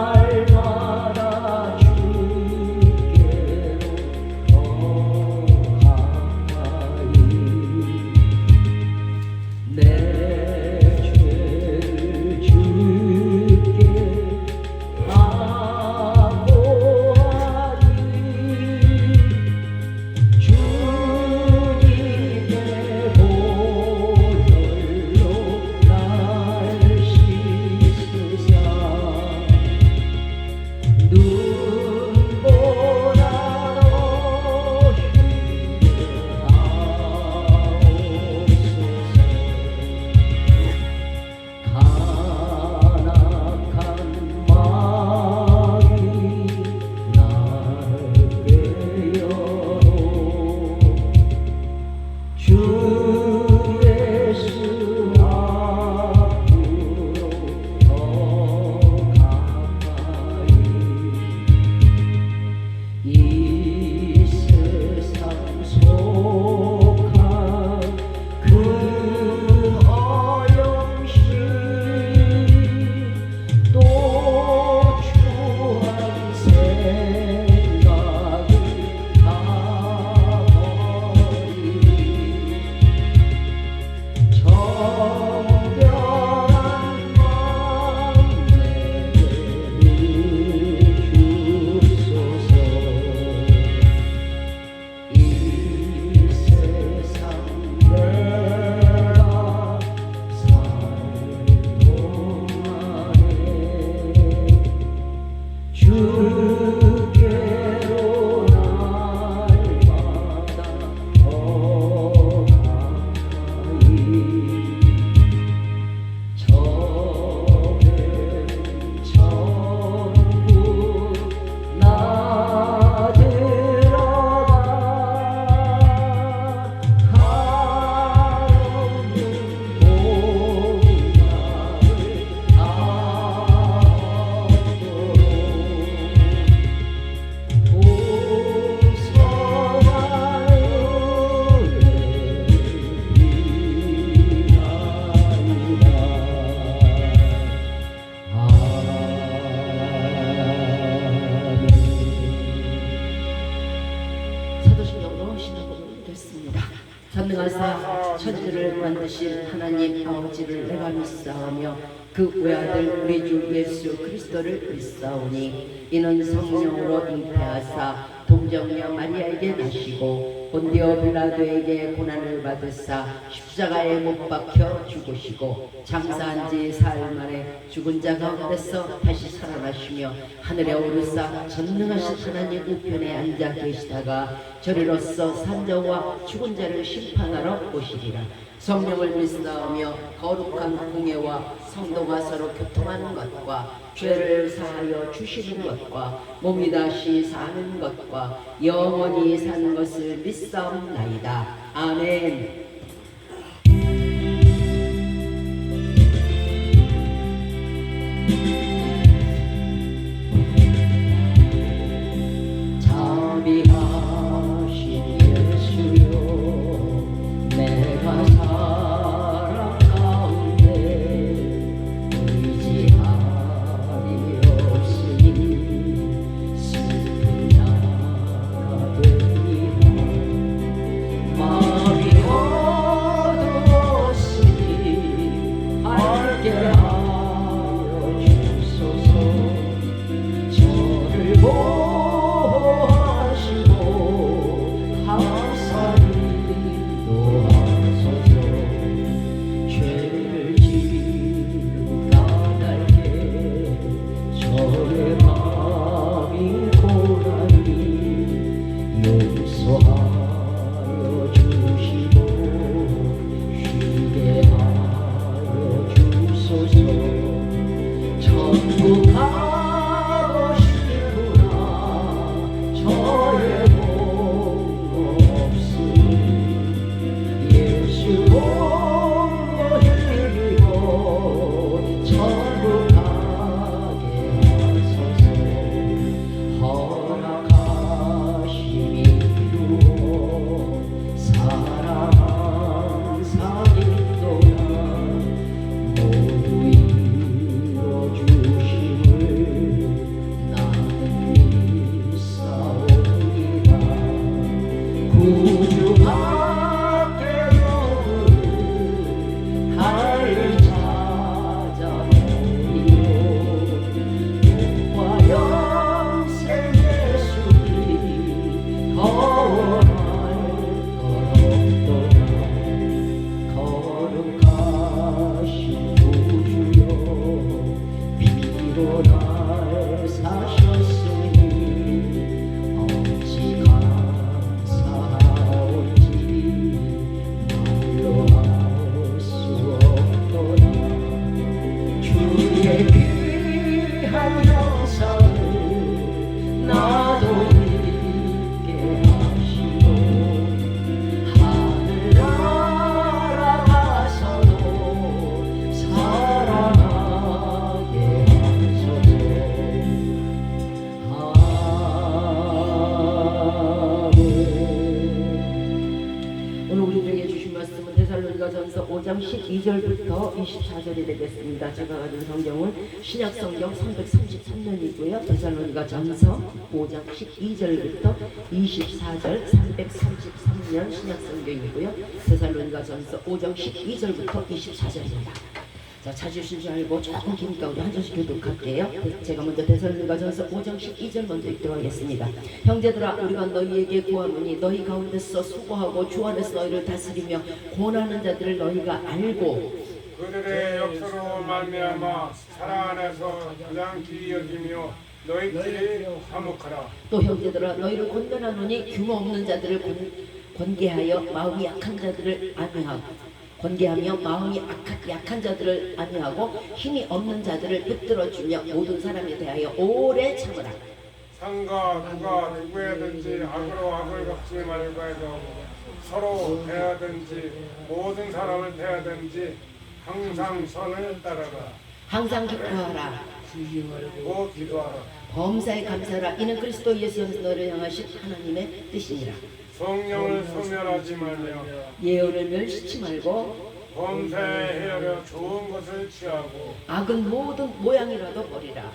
날마다 주께로 더 가까이 내 죄를 주께 사고하리 주님의 보혈로 날 씻으사 눈보라로 휴게 하옵소서 간악한 마음이 날 깨어로 주 예수 앞으로 더 가까이 이 세상 속한 그 어려움시 또 추한 생각을 다버리니 정결한 마음 내게 주소서 이 세상 내가 살 동안에 주께로 날마다 더 가까이 저는 전부 나 들어가 하옵는 사도신경으로 시작하도록 됐습니다. 전능하사 천지를 만드신 하나님 아버지를 내가 믿사오며 그 외아들 우리 주 예수 그리스도를 믿사오니 이는 성령으로 잉태하사 동정녀 마리아에게 나시고 본디오 빌라도에게 고난을 받으사 십자가에 못 박혀 죽으시고 장사한 지 사흘 만에 죽은 자 가운데서 다시 살아나시며 하늘에 오르사 전능하신 하나님 우편에 앉아 계시다가 저리로서 산자와 죽은 자를 심판하러 오시리라. 성령을 믿사오며 거룩한 공예와 성도가 서로 교통하는 것과 죄를 사하여 주시는 것과 몸이 다시 사는 것과 영원히 사는 것을 믿사옵나이다. 아멘. 자비하신 예수여 내가 사랑 가운데 의지함이 없으니 슬픈 자가 되리라. 마음이 어두웠으니 밝게 하여 주소서. 저를 보호하시고 감사히 도와소서. 죄를 지은 까닭에 저의 마음이 고라니 용서하여 주시고 쉬게 하여 주소서. 천국 가고 싶구나. 저의 몸도 없으니 예수 몸도 흘리고 천국 가게 하소서. 허락하심이 이루어 사랑 항상 있도다. 모두 이루어주시고 또 날 사셨으니 어찌 감사하오지 말로 할 수 없도다 주의 귀한 영상을 나도 믿게 하시고 하늘 날아가서도 사랑하게 하소서. 아멘. 오늘 우리에게 주신 말씀은 데살로니가전서 5장 12절부터 24절이 되겠습니다. 제가 가진 성경은 신약성경 333년이고요. 데살로니가전서 5장 12절부터 24절 333년 신약성경이고요. 데살로니가전서 5장 12절부터 24절입니다. 자, 찾으신 줄 알고 조금 기니까 우리 한 절씩 교독할게요. 제가 먼저 데살로니가전서 5장 12절 먼저 읽도록 하겠습니다. 형제들아, 우리가 너희에게 구하노니 너희 가운데서 수고하고 주 안에서 너희를 다스리며 고난하는 자들을 너희가 알고 그들의 역사로 말미암아 사랑 안에서 가장 귀히 여기며 너희끼리 화목하라. 또 형제들아, 너희를 권면하노니 규모 없는 자들을 권계하여 마음이 약한 자들을 안위하고 권계하며 마음이 약한 자들을 안위하고 힘이 없는 자들을 붙들어주며 모든 사람에 대하여 오래 참으라. 상가 누가 누구에든지 악으로 악을 갚지 말고 해도 서로 대하든지 모든 사람을 대하든지 항상 선을 따르라. 항상 기뻐하라. 곧 기도하라. 범사에 감사하라. 이는 그리스도 예수 안에서 너를 향하신 하나님의 뜻이니라. 성령을 소멸하지 말며 예언을 멸시치 말고 범사에 헤아려 좋은 것을 취하고 악은 모든 모양이라도 버리라.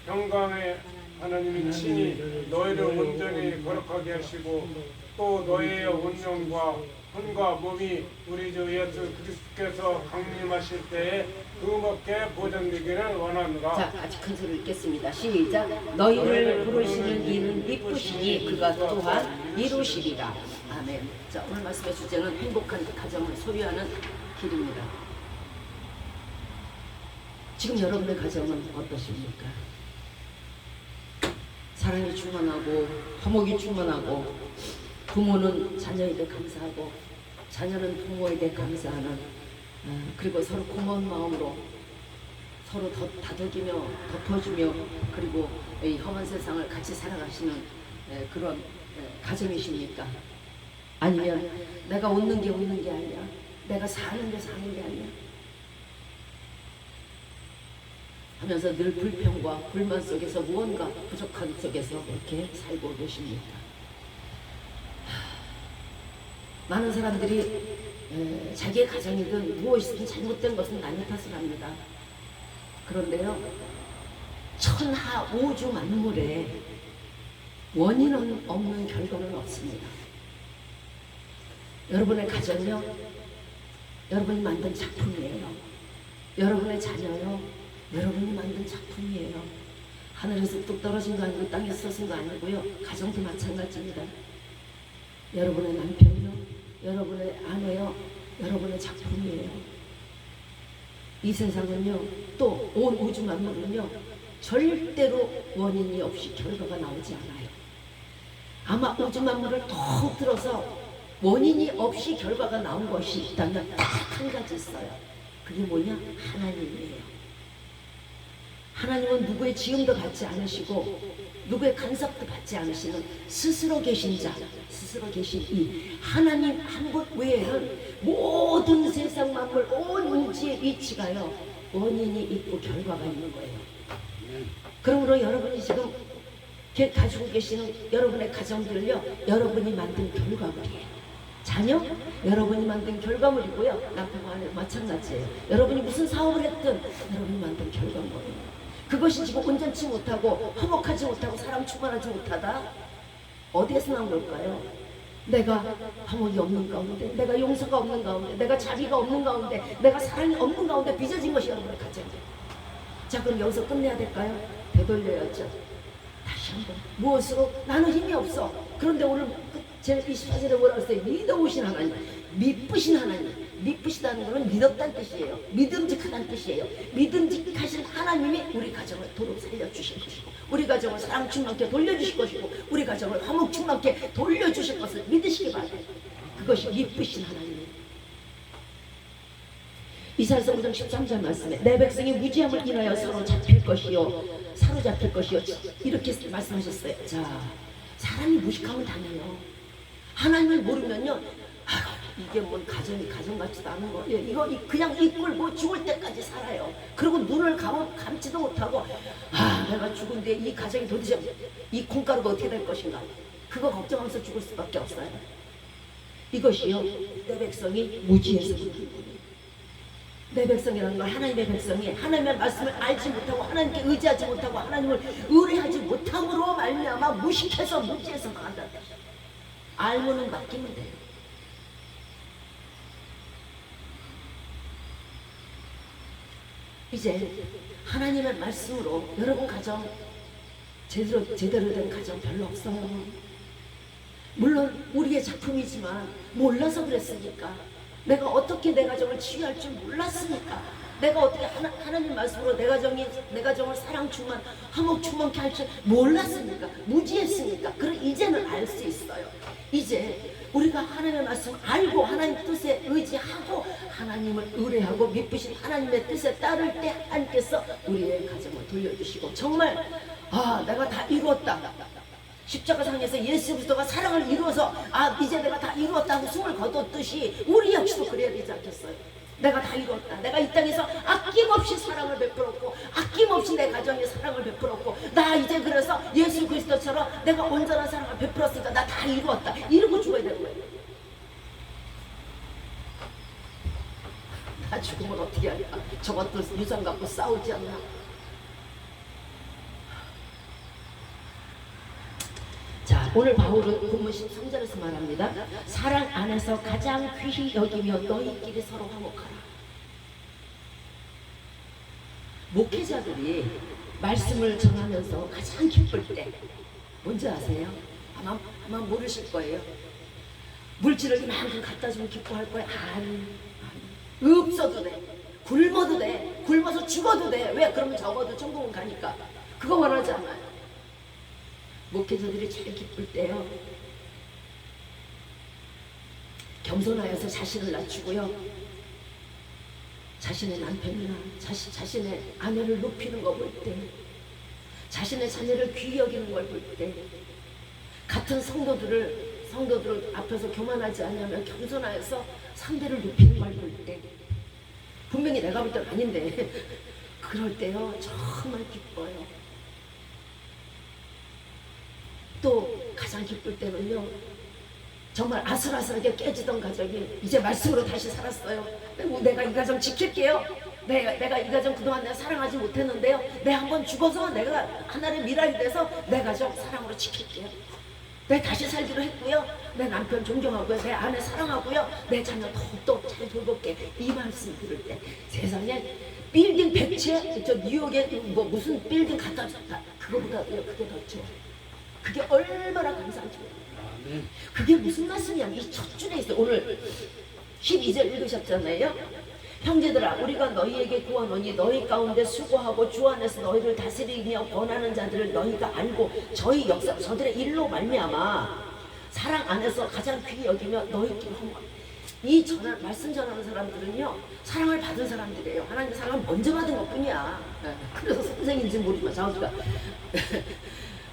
평강의 하나님이 친히 너희를 온전히 거룩하게 하시고 또 너희의 운명과 혼과 몸이 우리 주 예수 그리스도께서 강림하실 때에 금없게 보존되기를 원하노라. 자, 같이 큰 소리로 읽겠습니다. 시작. 너희를 부르시는 이는 이쁘시니 그가 또한 이루시리라. 아멘. 자, 오늘 말씀의 주제는 행복한 가정을 소유하는 길입니다. 지금 여러분의 가정은 어떠십니까? 사랑이 충만하고 화목이 충만하고 부모는 자녀에게 감사하고 자녀는 부모에게 감사하는 그리고 서로 고마운 마음으로 서로 더 다독이며 덮어주며 그리고 이 험한 세상을 같이 살아가시는 그런 가정이십니까? 아니면 내가 웃는 게 웃는 게 아니야, 내가 사는 게 사는 게 아니야 하면서 늘 불평과 불만 속에서 무언가 부족한 속에서 이렇게 살고 계십니까? 많은 사람들이 자기의 가정이든 무엇이든 잘못된 것은 남의 탓을 합니다. 그런데요, 천하 우주 만물에 원인은 없는 결과는 없습니다. 여러분의 가정이요, 여러분이 만든 작품이에요. 여러분의 자녀요, 여러분이 만든 작품이에요. 하늘에서 뚝 떨어진 거 아니고 땅에서 솟은 거 아니고요. 가정도 마찬가지입니다. 여러분의 남편이요, 여러분의 아내요, 여러분의 작품이에요. 이 세상은요, 또 온 우주 만물은요, 절대로 원인이 없이 결과가 나오지 않아요. 아마 우주 만물을 톡 들어서 원인이 없이 결과가 나온 것이 있다면 딱 한 가지 있어요. 그게 뭐냐? 하나님이에요. 하나님은 누구의 지음도 받지 않으시고 누구의 간섭도 받지 않으시는 스스로 계신 자, 스스로 계신 이 하나님 한 분 외에는 모든 세상 만물 온 우주의 이치가요, 원인이 있고 결과가 있는 거예요. 그러므로 여러분이 지금 가지고 계시는 여러분의 가정들요, 여러분이 만든 결과물이에요. 자녀? 여러분이 만든 결과물이고요. 남편과 아내 마찬가지예요. 여러분이 무슨 사업을 했든 여러분이 만든 결과물이에요. 그것이 지금 온전치 못하고 화목하지 못하고 사람 충만하지 못하다? 어디에서 나온 걸까요? 내가 화목이 없는 가운데, 내가 용서가 없는 가운데, 내가 자비가 없는 가운데, 내가 사랑이 없는 가운데 빚어진 것이 여러분의 가정이에요. 자, 그럼 여기서 끝내야 될까요? 되돌려야죠. 다시 한번. 무엇으로? 나는 힘이 없어. 그런데 오늘 제 24절에 뭐라고 했어요? 믿어오신 하나님, 미쁘신 하나님, 미쁘시다는 것은 믿었다는 뜻이에요. 믿음직하다는 뜻이에요. 믿음직하신 하나님이 우리 가정을 도로 살려주실 것이고, 우리 가정을 사랑 충만케 돌려주실 것이고, 우리 가정을 화목 충만케 돌려주실 것을 믿으시기 바랍니다. 그것이 미쁘신 하나님이에요. 이사야서 5장 13절 말씀에 내 백성이 무지함을 인하여 사로잡힐 것이요 사로잡힐 것이요 이렇게 말씀하셨어요. 자, 사람이 무식하면 당해요. 하나님을 모르면요, 이게 뭔 가정이 가정 같지도 않은 거예요. 이거 그냥 이끌고 죽을 때까지 살아요. 그리고 눈을 감지도 못하고, 내가 죽은데 이 가정이 도대체 이 콩가루가 어떻게 될 것인가, 그거 걱정하면서 죽을 수밖에 없어요. 이것이요, 내 백성이 무지해서 그런 거예요. 내 백성이라는 건 하나님의 백성이 하나님의 말씀을 알지 못하고 하나님께 의지하지 못하고 하나님을 의뢰하지 못함으로 말미암아 무식해서 무지해서 망한다는 뜻이에요. 알면은 맡기면 돼요. 이제 하나님의 말씀으로 여러분 가정 제대로 된 가정 별로 없어요. 물론 우리의 작품이지만 몰라서 그랬으니까, 내가 어떻게 내 가정을 치유할 줄 몰랐으니까, 내가 어떻게 하나님 말씀으로 내 가정을 사랑 충만, 화목 충만케 할 줄 몰랐으니까, 무지했으니까. 그럼 이제는 알 수 있어요. 이제 우리가 하나님의 말씀 알고 하나님 뜻에 의지하고 하나님을 의뢰하고 미쁘신 하나님의 뜻에 따를 때 하나님께서 우리의 가정을 돌려주시고, 정말 내가 다 이루었다, 십자가상에서 예수 그리스도가 사랑을 이루어서 이제 내가 다 이루었다고 숨을 거뒀듯이 우리 역시도 그래야 되지 않겠어요? 내가 다 이루었다, 내가 이 땅에서 아낌없이 사랑을 베풀었고 아낌없이 내 가정에 사랑을 베풀었고, 나 이제 그래서 예수 그리스도처럼 내가 온전한 사랑을 베풀었으니까 나 다 이루었다, 이러고 죽어야 되는 거예요. 나 죽으면 어떻게 할까? 저것도 유산 갖고 싸우지 않나? 자, 오늘 바울은 본문 13절에서 말합니다. 사랑 안에서 가장 귀히 여기며 너희끼리 서로 화목하라. 목회자들이 말씀을 전하면서 가장 기쁠 때 뭔지 아세요? 아마 모르실 거예요. 물질을 이만큼 갖다 주면 기뻐할 거예요? 아니, 없어도 돼, 굶어도 돼, 굶어서 죽어도 돼. 왜? 그러면 적어도 천국은 가니까. 그거 원하지 않아요. 목회자들이 제일 기쁠 때요, 겸손하여서 자신을 낮추고요, 자신의 남편이나 자신의 아내를 높이는 거 볼 때, 자신의 자녀를 귀히 여기는 걸 볼 때, 같은 성도들을 앞에서 교만하지 않으면 겸손하여서 상대를 높이는 걸 볼 때, 분명히 내가 볼 때는 아닌데 그럴 때요 정말 기뻐요. 또 가장 기쁠 때는요, 정말 아슬아슬하게 깨지던 가정이 이제 말씀으로 다시 살았어요. 내가 이 가정 지킬게요. 내가 이 가정 그동안 내가 사랑하지 못했는데요, 내가 한번 죽어서 내가 하나의 미랄이 돼서 내 가정 사랑으로 지킬게요. 내가 다시 살기로 했고요, 내 남편 존경하고요, 내 아내 사랑하고요, 내 자녀 더욱더 잘 돌볼게. 이 말씀 들을 때 세상에 빌딩 100채, 저 뉴욕에 무슨 빌딩 갖다 줬다, 그거보다 그게 더 좋아요. 그게 얼마나 감사한지 몰라요. 그게 무슨 말씀이야? 이 첫 줄에 있어요. 오늘 12절 읽으셨잖아요. 형제들아, 우리가 너희에게 구하노니 너희 가운데 수고하고 주 안에서 너희를 다스리며 권하는 자들을 너희가 알고 저희 역사 저들의 일로 말미암아 사랑 안에서 가장 귀히 여기며 너희끼리 화목하라. 이 말씀 전하는 사람들은요 사랑을 받은 사람들이에요. 하나님의 사랑을 먼저 받은 것뿐이야. 그래서 선생인지 모르지만 자기가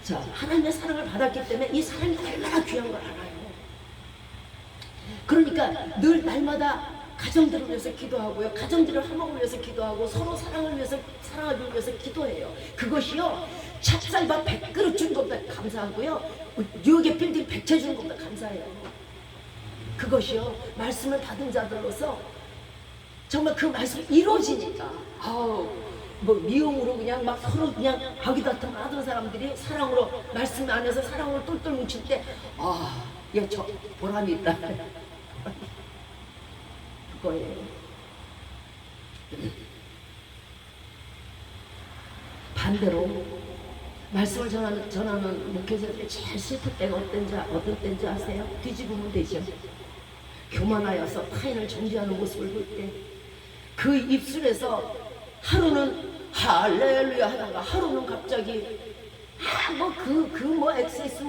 자, 하나님의 사랑을 받았기 때문에 이 사랑이 얼마나 귀한 걸 알아요. 그러니까 늘 날마다 가정들을 위해서 기도하고요, 가정들을 화목을 위해서 기도하고 서로 사랑을 위해서, 사랑하기 위해서 기도해요. 그것이요 찹쌀밥 100그릇 준 것보다 감사하고요, 뉴욕의 빌딩 100채 준 것보다 감사해요. 그것이요 말씀을 받은 자들로서 정말 그 말씀이 이루어지니까 미움으로 그냥 막 서로 그냥 아기다툼 하던 사람들이 사랑으로 말씀 안에서 사랑으로 똘똘 뭉칠 때 저 보람이 있다. 그거예요. 반대로 말씀을 전하는 목회자들이 제일 슬플 때가 어떤 때인지 아세요? 뒤집으면 되죠. 교만하여서 타인을 정죄하는 모습을 볼 때 그 입술에서 하루는 할렐루야 하다가 하루는 갑자기 엑세스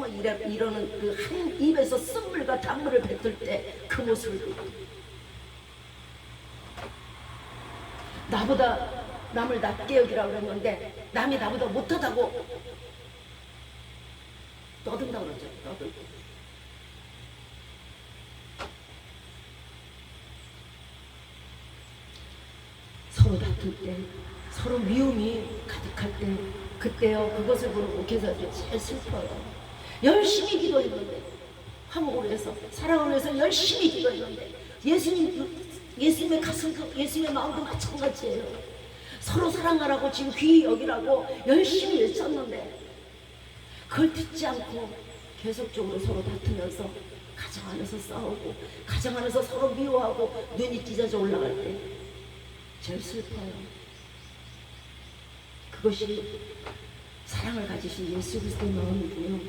이러는 그 한 입에서 쓴물과 단물을 뱉을 때 그 모습을 볼 때 나보다 남을 낮게 여기라고 그랬는데 남이 나보다 못하다고 떠든다고 그러죠. 떠들. 서로 다툴 때, 서로 미움이 가득할 때, 그때요 그것을 보는 목회자들이 제일 슬퍼요. 열심히 기도했는데, 화목을 위해서, 사랑을 위해서 열심히 기도했는데, 예수님의 가슴도, 예수님의 마음도 마찬가지예요. 서로 사랑하라고 지금 귀히 여기라고 열심히 외쳤는데, 그걸 듣지 않고 계속적으로 서로 다투면서 가정 안에서 싸우고, 가정 안에서 서로 미워하고, 눈이 찢어져 올라갈 때, 제일 슬퍼요. 그것이 사랑을 가지신 예수 그리스도의 마음이고요.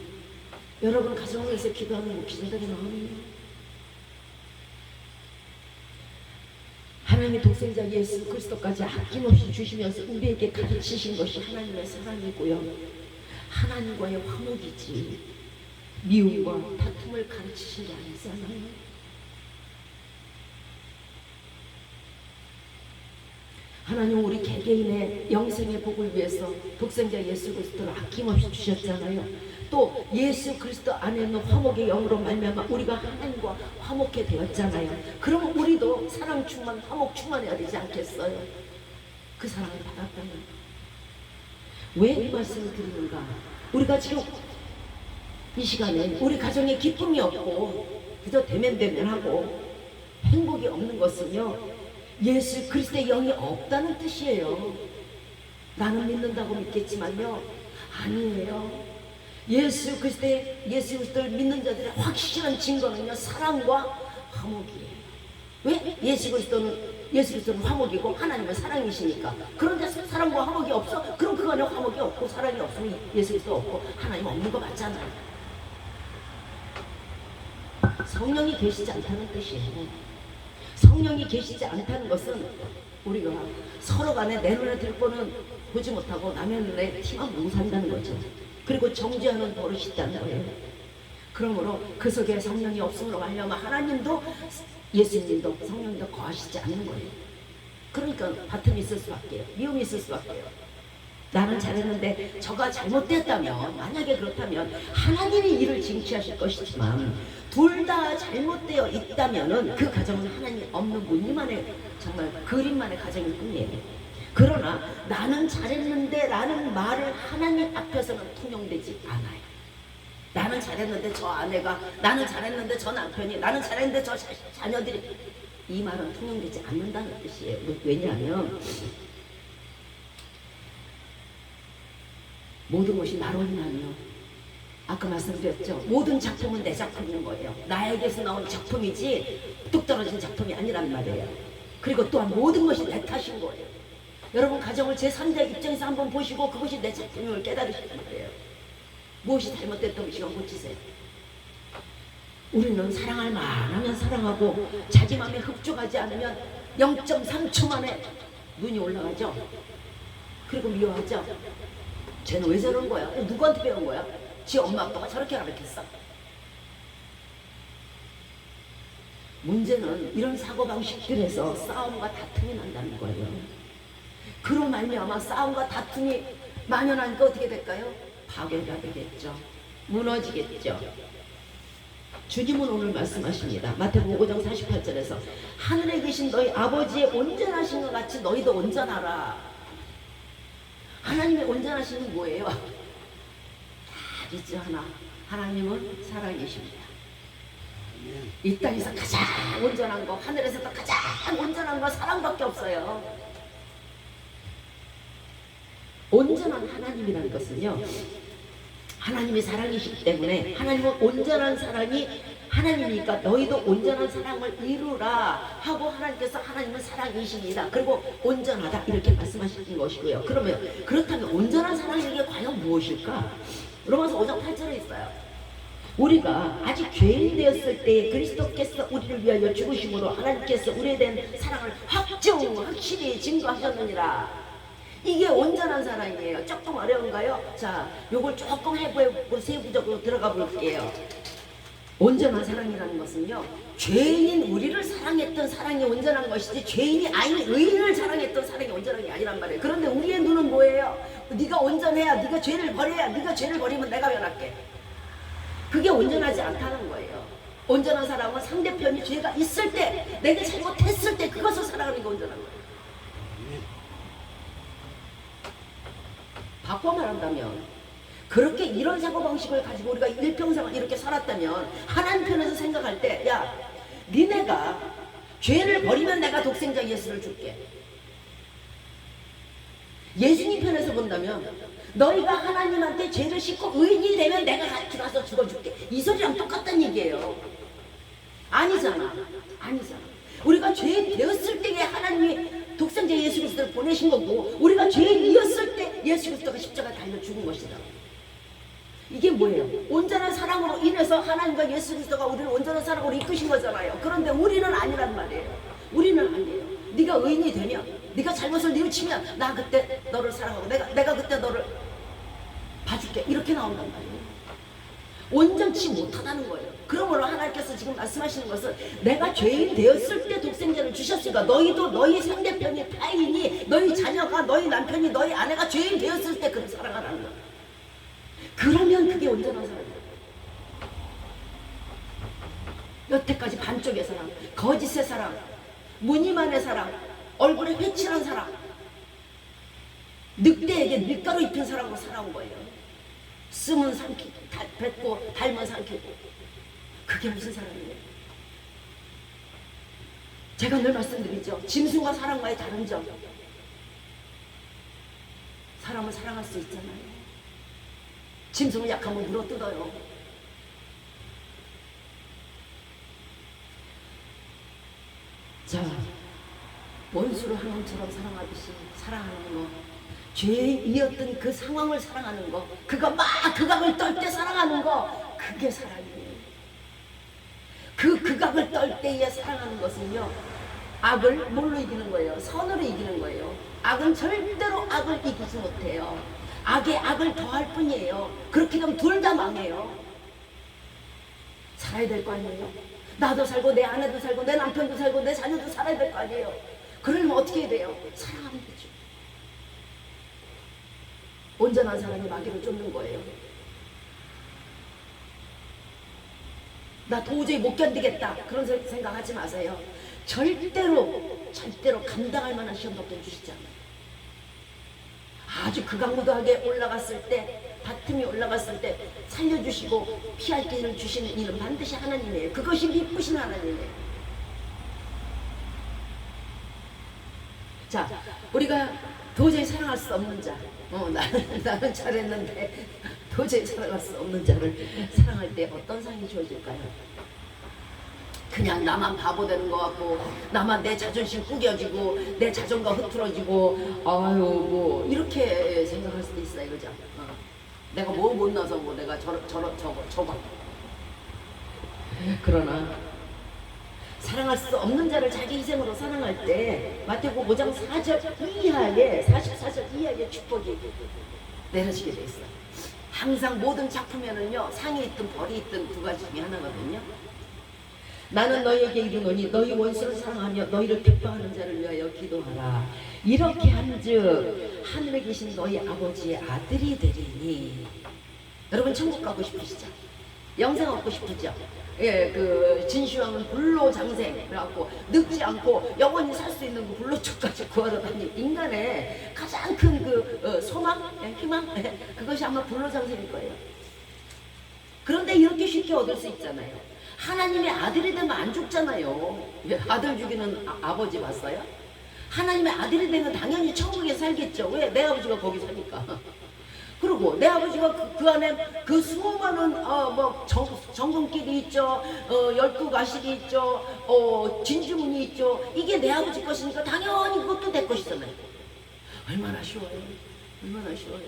여러분 가정을 위해서 기도하는 목회자들의 마음이에요. 하나님의 독생자 예수 그리스도까지 아낌없이 주시면서 우리에게 가르치신 것이 하나님의 사랑이고요. 하나님과의 화목이지 미움과 다툼을 가르치신 게 아니잖아요. 하나님 우리 개개인의 영생의 복을 위해서 독생자 예수 그리스도를 아낌없이 주셨잖아요. 또 예수 그리스도 안에 있는 화목의 영으로 말미암아 우리가 하나님과 화목해 되었잖아요. 그럼 우리도 사랑 충만, 화목 충만해야 되지 않겠어요? 그 사랑을 받았다면 왜 이 말씀을 드리는가? 우리가 지금 이 시간에 우리 가정에 기쁨이 없고 그저 대면대면하고 행복이 없는 것은요 예수 그리스도의 영이 없다는 뜻이에요. 나는 믿는다고 믿겠지만요 아니에요. 예수 그리스도를 믿는 자들의 확실한 증거는요 사랑과 화목이에요. 왜? 예수 그리스도는 화목이고 하나님은 사랑이시니까. 그런데 사랑과 화목이 없어? 그럼 그 안에 화목이 없고 사랑이 없으면 예수 그리스도 없고 하나님 없는 거 맞잖아요. 성령이 계시지 않다는 뜻이에요. 성령이 계시지 않다는 것은 우리가 서로 간에 내 눈에 들보는 보지 못하고 남의 눈에 티만 못 산다는 거죠. 그리고 정죄하는 버릇이 있다는 거예요. 그러므로 그 속에 성령이 없음으로 말미암아 하나님도 예수님도 성령도 거하시지 않는 거예요. 그러니까 다툼이 있을 수밖에요. 미움이 있을 수밖에요. 나는 잘했는데 저가 잘못됐다면, 만약에 그렇다면 하나님이 이를 징치하실 것이지만 둘 다 잘못되어 있다면은 그 가정은 하나님 없는 무늬만의 정말 그림만의 가정일 뿐이에요. 그러나 나는 잘했는데 라는 말을 하나님 앞에서는 통용되지 않아요. 나는 잘했는데 저 아내가, 나는 잘했는데 저 남편이, 나는 잘했는데 저 자녀들이, 이 말은 통용되지 않는다는 뜻이에요. 왜냐하면 모든 것이 나로 인하며, 아까 말씀드렸죠. 모든 작품은 내 작품인 거예요. 나에게서 나온 작품이지 뚝 떨어진 작품이 아니란 말이에요. 그리고 또한 모든 것이 내 탓인 거예요. 여러분 가정을 제3자 입장에서 한번 보시고 그것이 내 작품임을 깨달으시는 거예요. 무엇이 잘못됐다고 시간 고치세요. 우리는 사랑할 만하면 사랑하고 자기 마음에 흡족하지 않으면 0.3초 만에 눈이 올라가죠. 그리고 미워하죠. 쟤는 왜 저런 거야? 누구한테 배운 거야? 지 엄마 아빠가 저렇게 가르쳤어. 문제는 이런 사고방식들에서 싸움과 다툼이 난다는 거예요. 그로 말미암아 싸움과 다툼이 만연하니까 어떻게 될까요? 파괴가 되겠죠. 무너지겠죠. 주님은 오늘 말씀하십니다. 마태복음 5장 48절에서 하늘에 계신 너희 아버지의 온전하신 것 같이 너희도 온전하라. 하나님의 온전하신 건 뭐예요? 딱 있죠. 하나님은 사랑이십니다. 이 땅에서 가장 온전한 거, 하늘에서도 가장 온전한 거 사랑밖에 없어요. 온전한 하나님이라는 것은요, 하나님이 사랑이시기 때문에 하나님은 온전한 사랑이 하나님이니까 너희도 온전한 사랑을 이루라 하고 하나님께서 하나님은 사랑이십니다. 그리고 온전하다 이렇게 말씀하시는 것이고요. 그러면 그렇다면 온전한 사랑이 이게 과연 무엇일까? 로마서 5장 8절에 있어요. 우리가 아직 죄인 되었을 때 그리스도께서 우리를 위하여 죽으심으로 하나님께서 우리에 대한 사랑을 확실히 증거하셨느니라. 이게 온전한 사랑이에요. 조금 어려운가요? 자, 요걸 조금 해보고 세부적으로 들어가 볼게요. 온전한 사랑이라는 것은요, 죄인인 우리를 사랑했던 사랑이 온전한 것이지 죄인이 아닌 의인을 사랑했던 사랑이 온전한 게 아니란 말이에요. 그런데 우리의 눈은 뭐예요? 네가 온전해야, 네가 죄를 버려야, 네가 죄를 버리면 내가 변할게. 그게 온전하지 않다는 거예요. 온전한 사랑은 상대편이 죄가 있을 때, 내가 잘못했을 때 그것을 사랑하는 게 온전한 거예요. 바꿔 말한다면, 그렇게 이런 사고방식을 가지고 우리가 일평생을 이렇게 살았다면 하나님 편에서 생각할 때, 야, 니네가 죄를 버리면 내가 독생자 예수를 줄게. 예수님 편에서 본다면 너희가 하나님한테 죄를 씻고 의인이 되면 내가 같이 가서 죽어줄게. 이 소리랑 똑같다는 얘기예요. 아니잖아. 우리가 죄인 되었을 때에 하나님이 독생자 예수 그리스도를 보내신 거고, 우리가 죄인이었을 때 예수 그리스도가 십자가에 달려 죽은 것이다. 이게 뭐예요? 온전한 사랑으로 인해서 하나님과 예수 그리스도가 우리를 온전한 사랑으로 이끄신 거잖아요. 그런데 우리는 아니란 말이에요. 우리는 아니에요. 네가 의인이 되면, 네가 잘못을 뉘우치면 나 그때 너를 사랑하고 내가 그때 너를 봐줄게. 이렇게 나온단 말이에요. 온전치 못하다는 거예요. 그러므로 하나님께서 지금 말씀하시는 것은, 내가 죄인 되었을 때 독생자를 주셨으니까 너희도 너희 상대편이 타인이, 너희 자녀가, 너희 남편이, 너희 아내가 죄인 되었을 때 그를 사랑하라는 거예요. 그러면 그게 온전한 사랑이에요. 여태까지 반쪽의 사랑, 거짓의 사랑, 무늬만의 사랑, 얼굴에 회칠한 사랑, 늑대에게 밀가루 입힌 사랑으로 살아온 거예요. 쓰면 삼키고, 뱉고, 닮은 삼키고. 그게 무슨 사랑이에요? 제가 늘 말씀드리죠. 짐승과 사람과의 다른 점. 사람을 사랑할 수 있잖아요. 짐승은 약하면 물어뜯어요. 자, 원수를 하나님처럼 사랑하듯이 사랑하는 거, 죄인이었던 그 상황을 사랑하는 거, 그가 막 극악을 떨 때 사랑하는 거, 그게 사랑이에요. 그 극악을 떨 때에 사랑하는 것은요, 악을 뭘로 이기는 거예요? 선으로 이기는 거예요. 악은 절대로 악을 이기지 못해요. 악에 악을 더할 뿐이에요. 그렇게 되면 둘 다 망해요. 살아야 될 거 아니에요? 나도 살고 내 아내도 살고 내 남편도 살고 내 자녀도 살아야 될 거 아니에요? 그러면 어떻게 해야 돼요? 사랑하면 되죠. 온전한 사람이 마귀를 쫓는 거예요. 나 도저히 못 견디겠다, 그런 생각하지 마세요. 절대로 감당할 만한 시험밖에 주시지 않아요. 아주 극악무도하게 올라갔을 때, 다툼이 올라갔을 때 살려주시고 피할 길을 주시는 일은 반드시 하나님이에요. 그것이 기쁘신 하나님이에요. 자, 우리가 도저히 사랑할 수 없는 자, 나는 잘했는데 도저히 사랑할 수 없는 자를 사랑할 때 어떤 상이 주어질까요? 그냥 나만 바보 되는 것 같고, 나만 내 자존심 구겨지고, 내 자존감 흐트러지고, 아유 뭐 이렇게 생각할 수도 있어요. 그죠? 내가 뭐 못나서 뭐 내가 저거. 그러나 사랑할 수 없는 자를 자기 희생으로 사랑할 때 마태복음 5장 4절 이하에, 44절 이하의 축복이 내려지게 돼 있어요. 항상 모든 작품에는요, 상이 있든 벌이 있든 두 가지 중에 하나거든요. 나는 너희에게 이르노니 너희 원수를 사랑하며 너희를 기뻐하는 자를 위하여 기도하라. 이렇게 한즉 하늘에 계신 너희 아버지의 아들이 되리니. 여러분 천국 가고 싶으시죠? 영생 얻고 싶으죠? 예, 그 진시황은 불로장생 그래갖고 늙지 않고 영원히 살 수 있는 그 불로초까지 구하러 다닌 인간의 가장 큰 그 소망, 희망, 그것이 아마 불로장생일 거예요. 그런데 이렇게 쉽게 얻을 수 있잖아요. 하나님의 아들이 되면 안 죽잖아요. 아들 죽이는 아버지 봤어요? 하나님의 아들이 되면 당연히 천국에 살겠죠. 왜? 내 아버지가 거기 사니까. 그리고 내 아버지가 그 안에 그 수많은 뭐 정금길이 있죠, 12가실이 있죠, 진주문이 있죠. 이게 내 아버지 것이니까 당연히 그것도 내 것이잖아요. 얼마나 쉬워요. 얼마나 쉬워요.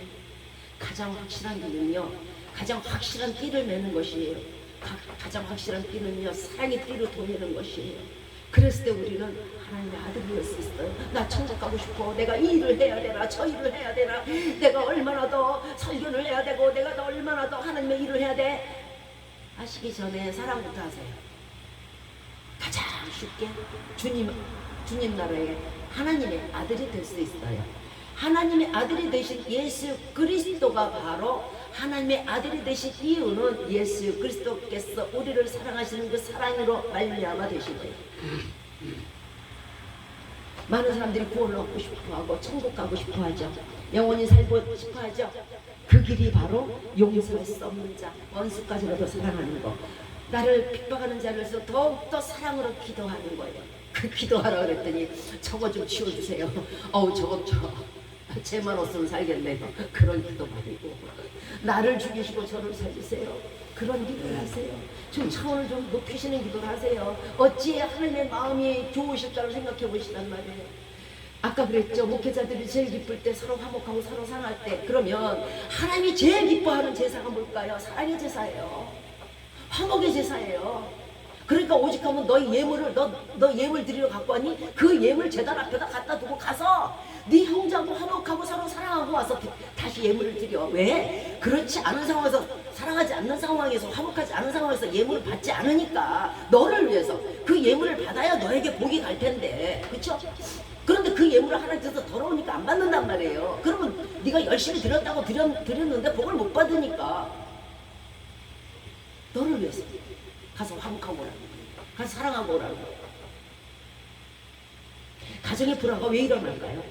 가장 확실한 길은요, 가장 확실한 띠를 매는 것이에요. 가장 확실한 띠는요, 사랑의 띠로 돌리는 것이에요. 그랬을 때 우리는 하나님의 아들이 될 수 있어요. 나 천국 가고 싶어. 내가 이 일을 해야 되나, 저 일을 해야 되나, 내가 얼마나 더 설교를 해야 되고, 내가 더 얼마나 더 하나님의 일을 해야 돼. 하시기 전에 사랑부터 하세요. 가장 쉽게 주님 나라에 하나님의 아들이 될 수 있어요. 하나님의 아들이 되신 예수 그리스도가 바로 하나님의 아들이 되신 이유는 예수 그리스도께서 우리를 사랑하시는 그 사랑으로 말미암아 되신 거예요. 많은 사람들이 구원을 얻고 싶어하고 천국 가고 싶어하죠. 영원히 살고 싶어하죠. 그 길이 바로 용서할 수 없는 자, 원수까지라도 사랑하는 거. 나를 핍박하는 자를 더욱더 사랑으로 기도하는 거예요. 그 기도하라 그랬더니 저거 좀 치워주세요. 저거 쟤만 없으면 살겠네요. 그런 기도 말고 나를 죽이시고 저를 살리세요. 그런 기도를 하세요. 좀 차원을 좀 높이시는 기도를 하세요. 어찌 하나님의 마음이 좋으실까를 생각해 보시란 말이에요. 아까 그랬죠. 목회자들이 제일 기쁠 때 서로 화목하고 서로 사랑할 때, 그러면 하나님이 제일 기뻐하는 제사가 뭘까요? 사랑의 제사예요. 화목의 제사예요. 그러니까 오직하면 너희 예물을 너 예물 드리러 갖고 왔니? 그 예물 제단 앞에다 갖다 두고 가서 네 형제하고 화목하고 서로 사랑하고 와서 다시 예물을 드려. 왜? 그렇지 않은 상황에서, 사랑하지 않는 상황에서, 화목하지 않은 상황에서 예물을 받지 않으니까 너를 위해서 그 예물을 받아야 너에게 복이 갈 텐데, 그렇죠? 그런데 그 예물을 하나님께서 더러우니까 안 받는단 말이에요. 그러면 네가 열심히 드렸다고 드렸는데 복을 못 받으니까 너를 위해서 가서 화목하고 오라는 거예요. 가서 사랑하고 오라는 거예요. 가정의 불화가 왜 일어날까요?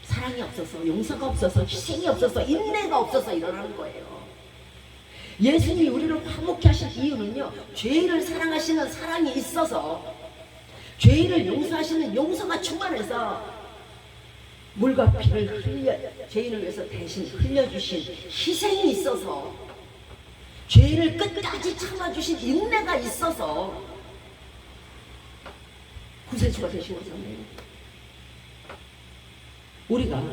사랑이 없어서, 용서가 없어서, 희생이 없어서, 인내가 없어서 일어나는 거예요. 예수님이 우리를 화목케 하신 이유는요, 죄인을 사랑하시는 사랑이 있어서, 죄인을 용서하시는 용서가 충만해서, 물과 피를 죄인을 위해서 대신 흘려주신 희생이 있어서, 죄인을 끝까지 참아주신 인내가 있어서 구세주가 되신 거잖아요. 우리가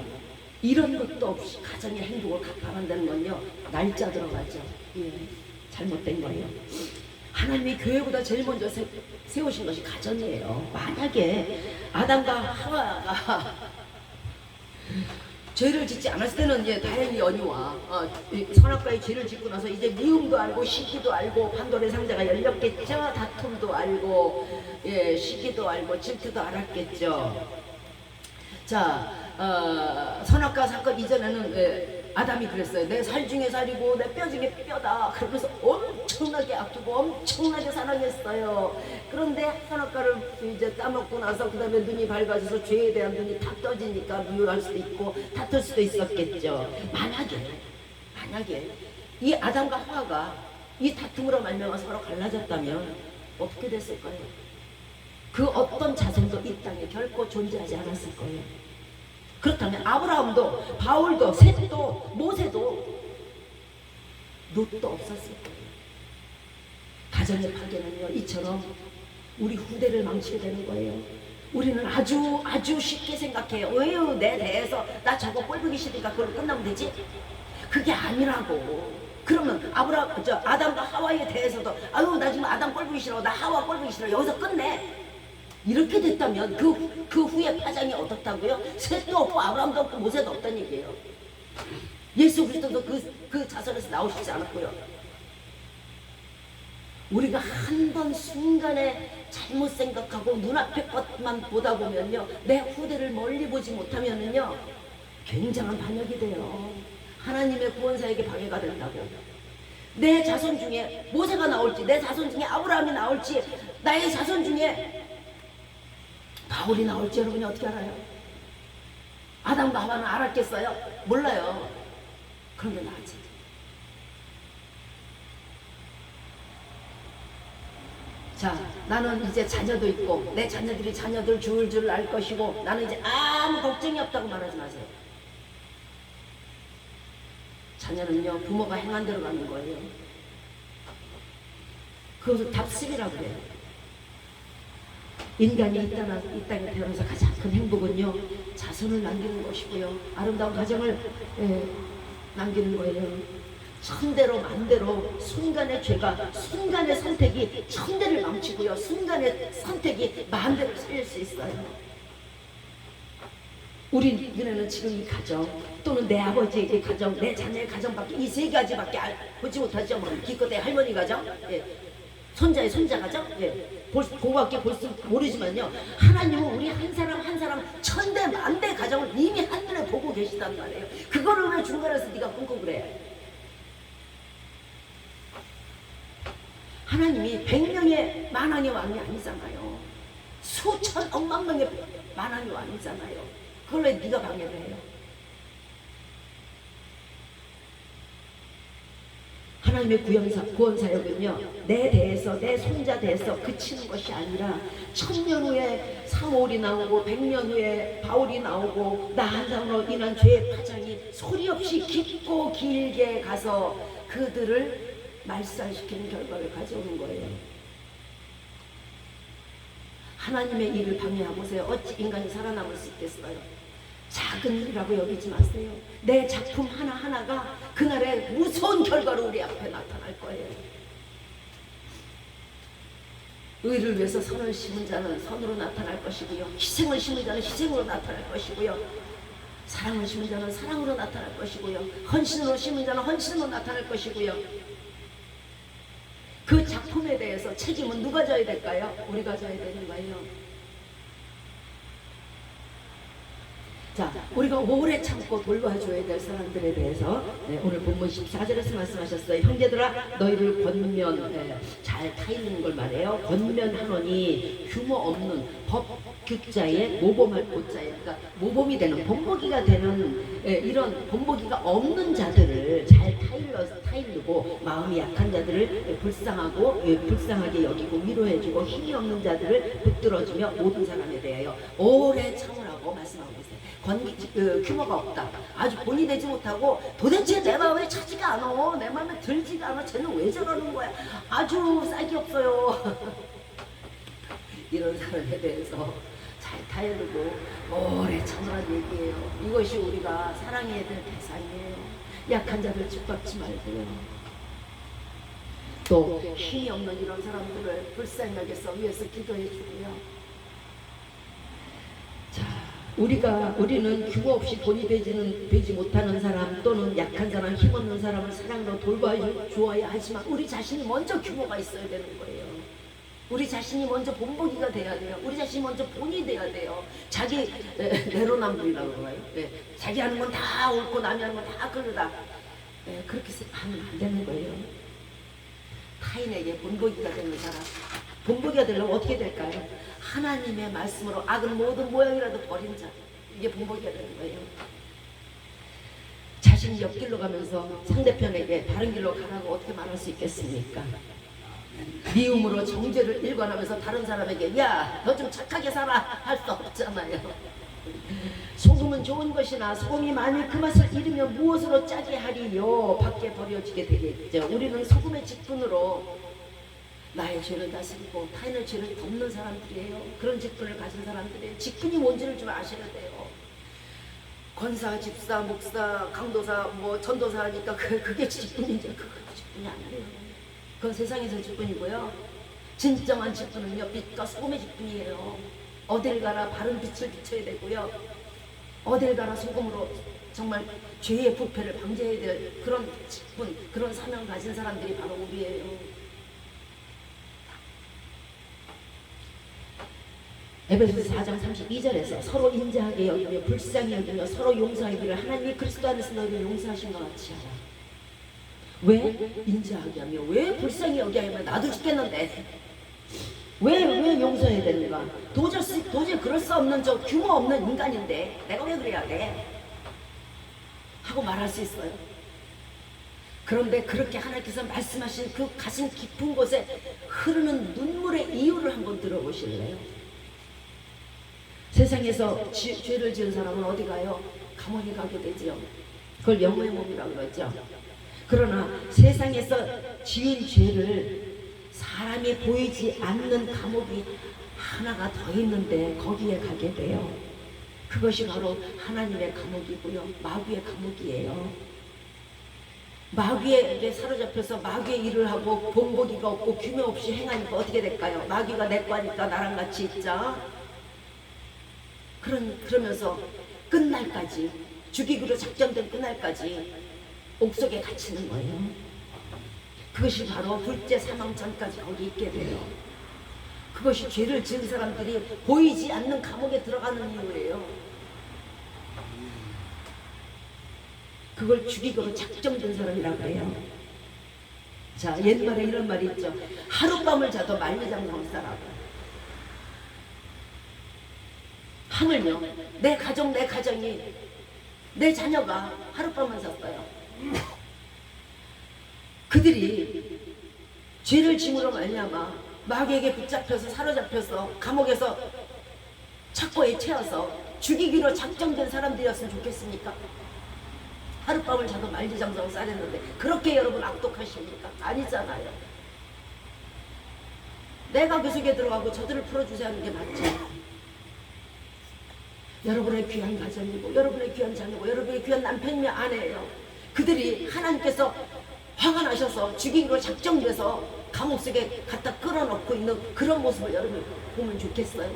이런 것도 없이 가정의 행복을 갚아간다는 건요, 날짜 들어가죠. 예, 잘못된 거예요. 하나님이 교회보다 제일 먼저 세우신 것이 가정이에요. 만약에 아담과 하와가 죄를 짓지 않았을 때는 이제 다행히 연유와 선악과의 죄를 짓고 나서 이제 미움도 알고 시기도 알고 판도의 상자가 열렸겠죠. 다툼도 알고 시기도 알고 질투도 알았겠죠. 자, 선악과 사건 이전에는 아담이 그랬어요. 내 살 중에 살이고 내 뼈 중에 뼈다. 그러면서 엄청나게 아끼고 엄청나게 사랑했어요. 그런데 선악과를 이제 따먹고 나서 그 다음에 눈이 밝아져서 죄에 대한 눈이 탁 떠지니까 미워할 수도 있고 다툴 수도 있었겠죠. 만약에 이 아담과 하와가 이 다툼으로 말미암아 서로 갈라졌다면 어떻게 됐을까요? 그 어떤 자손도 이 땅에 결코 존재하지 않았을 거예요. 그렇다면 아브라함도, 바울도, 셋도, 모세도, 롯도 없었을 거예요. 가정의 파괴는요, 이처럼 우리 후대를 망치게 되는 거예요. 우리는 아주 쉽게 생각해요. 왜요? 내 대해서 나 저거 꼴보기 싫으니까 그걸로 끝나면 되지? 그게 아니라고. 그러면 아담과 하와에 대해서도 나 지금 아담 꼴보기 싫어, 나 하와 꼴보기 싫어, 여기서 끝내. 이렇게 됐다면 그 후에 파장이 어떻다고요? 셋도 없고 아브라함도 없고 모세도 없다는 얘기예요. 예수 그리스도도 그 자손에서 나오시지 않았고요. 우리가 한 번 순간에 잘못 생각하고 눈앞의 것만 보다 보면요, 내 후대를 멀리 보지 못하면은요, 굉장한 반역이 돼요. 하나님의 구원사에게 방해가 된다고. 내 자손 중에 모세가 나올지, 내 자손 중에 아브라함이 나올지, 나의 자손 중에 바울이 나올지 여러분이 어떻게 알아요? 아담과 하와는 알았겠어요? 몰라요. 그런데 나지. 자, 나는 이제 자녀도 있고 내 자녀들이 자녀들 줄줄 알 것이고 나는 이제 아무 걱정이 없다고 말하지 마세요. 자녀는요, 부모가 행한 대로 가는 거예요. 그것을 답습이라고 해요. 인간이 이 땅에 태어나서 가장 큰 행복은요, 자손을 남기는 것이고요, 아름다운 가정을 남기는 거예요. 천대로 만대로 순간의 죄가, 순간의 선택이 천대를 망치고요, 순간의 선택이 만대를 살릴 수 있어요. 우리는 지금 이 가정 또는 내 아버지의 가정, 내 자녀의 가정밖에, 이 세 가지밖에 보지 못하죠. 뭐 기껏해 할머니 가정, 예. 손자의 손자 가정, 예. 그거밖에 볼 수 모르지만요, 하나님은 우리 한 사람 한 사람 천대 만대 가정을 이미 한눈에 보고 계시단 말이에요. 그거를 왜 중간에서 네가 끊고 그래? 하나님이 100명의 만왕의 왕이 아니잖아요. 수천 억만 명의 만왕의 왕이잖아요. 그걸 왜 네가 방해를 해요? 하나님의 구원사역은요, 내 대해서, 내 손자 대해서 그치는 것이 아니라 1000년 후에 사무엘이 나오고 100년 후에 바울이 나오고 나 한 사람으로 인한 죄의 파장이 소리 없이 깊고 길게 가서 그들을 말살시키는 결과를 가져오는 거예요. 하나님의 일을 방해하보세요. 어찌 인간이 살아남을 수 있겠어요? 작은 일이라고 여기지 마세요. 내 작품 하나하나가 그날의 무서운 결과로 우리 앞에 나타날 거예요. 의를 위해서 선을 심은 자는 선으로 나타날 것이고요, 희생을 심은 자는 희생으로 나타날 것이고요, 사랑을 심은 자는 사랑으로 나타날 것이고요, 헌신으로 심은 자는 헌신으로 나타날 것이고요. 그 작품에 대해서 책임은 누가 져야 될까요? 우리가 져야 되는 거예요. 자, 우리가 오래 참고 돌봐줘야 될 사람들에 대해서 오늘 본문 14절에서 말씀하셨어요. 형제들아, 너희를 권면, 잘 타이르는 걸 말해요. 권면하노니 규모 없는 법규자의 모범할 고자에, 그러니까 모범이 되는, 본보기가 되는, 이런 본보기가 없는 자들을 잘 타이르고 마음이 약한 자들을 불쌍하게 여기고 위로해주고 힘이 없는 자들을 붙들어주며 모든 사람에 대하여 오래 참으라고 말씀하고 있어요. 규모가 없다. 아주 본이 되지 못하고 도대체 내 마음에 차지가 않아. 내 마음에 들지가 않아. 쟤는 왜 저러는 거야. 아주 싹이 없어요. 이런 사람에 대해서 잘 타이르고 오래 참으라는 얘기예요. 이것이 우리가 사랑해야 될 대상이에요. 약한 자들 짓밟지 말고요. 또 힘이 없는 이런 사람들을 불쌍히 여겨서 위해서 기도해 주고요. 우리는 규모 없이 본이 되지 못하는 사람 또는 약한 사람, 힘없는 사람을 사랑으로 돌봐주어야 하지만 우리 자신이 먼저 규모가 있어야 되는 거예요. 우리 자신이 먼저 본보기가 돼야 돼요. 우리 자신이 먼저 본이 돼야 돼요. 자기 내로남불이라고 그러나요? 자기 하는 건 다 옳고 남이 하는 건 다 그러다. 그렇게 하면 안 되는 거예요. 타인에게 본보기가 되는 사람, 본보기가 되려면 어떻게 될까요? 하나님의 말씀으로 악은 모든 모양이라도 버린 자, 이게 본보기가 되는 거예요. 자신이 옆길로 가면서 상대편에게 바른 길로 가라고 어떻게 말할 수 있겠습니까? 미움으로 정죄를 일관하면서 다른 사람에게 야, 너 좀 착하게 살아 할 수 없잖아요. 소금은 좋은 것이나 소금이 만일 그 맛을 잃으면 무엇으로 짜게 하리요? 밖에 버려지게 되겠죠. 우리는 소금의 직분으로 나의 죄를 다스리고 타인의 죄를 덮는 사람들이에요. 그런 직분을 가진 사람들이에요. 직분이 뭔지를 좀 아셔야 돼요. 권사, 집사, 목사, 강도사, 뭐 전도사 하니까 그게 직분이죠. 그거 직분이 아니에요. 그건 세상에서 직분이고요. 진정한 직분은요, 빛과 소금의 직분이에요. 어딜 가나 바른 빛을 비춰야 되고요. 어딜 가나 소금으로 정말 죄의 부패를 방지해야 될 그런 직분, 그런 사명 가진 사람들이 바로 우리예요. 에베소서 4장 32절에서 서로 인자하게 여기며 불쌍히 여기며 서로 용서하기를 하나님이 그리스도 안에서 너희를 용서하신 것 같이 하라. 왜 인자하게 하며 왜 불쌍히 여기게 하면 나도 죽겠는데 왜 용서해야 되는가? 도저히 그럴 수 없는 저 규모 없는 인간인데 내가 왜 그래야 돼? 하고 말할 수 있어요. 그런데 그렇게 하나님께서 말씀하신 그 가슴 깊은 곳에 흐르는 눈물의 이유를 한번 들어보실래요? 세상에서 죄를 지은 사람은 어디 가요? 감옥에 가게 되죠. 그걸 영혼의 몸이라고 그러죠. 그러나 세상에서 지은 죄를 사람이 보이지 않는 감옥이 하나가 더 있는데 거기에 가게 돼요. 그것이 바로 하나님의 감옥이고요, 마귀의 감옥이에요. 마귀에게 사로잡혀서 마귀의 일을 하고 본보기가 없고 규명 없이 행하니까 어떻게 될까요? 마귀가 내 거니까 나랑 같이 있자. 그러면서 끝날까지, 죽이기로 작정된 끝날까지 옥속에 갇히는 거예요. 그것이 바로 둘째 사망 전까지 거기 있게 돼요. 그것이 죄를 지은 사람들이 보이지 않는 감옥에 들어가는 이유예요. 그걸 죽이기로 작정된 사람이라고 그래요. 자, 옛말에 이런 말이 있죠. 하룻밤을 자도 만리장성 사람. 하물며 내 가정이, 내 자녀가 하룻밤을 잤어요. 그들이 죄를 짐으로 말미암아 마귀에게 붙잡혀서 사로잡혀서 감옥에서 착고에 채워서 죽이기로 작정된 사람들이었으면 좋겠습니까? 하룻밤을 자도 만리장성을 싸냈는데 그렇게 여러분 악독하십니까? 아니잖아요. 내가 그 속에 들어가고 저들을 풀어주세요 하는 게 맞죠. 여러분의 귀한 가정이고 여러분의 귀한 자녀고 여러분의 귀한 남편이며 아내예요. 그들이 하나님께서 화가 나셔서 죽이기로 작정돼서 감옥 속에 갖다 끌어넣고 있는 그런 모습을 여러분이 보면 좋겠어요.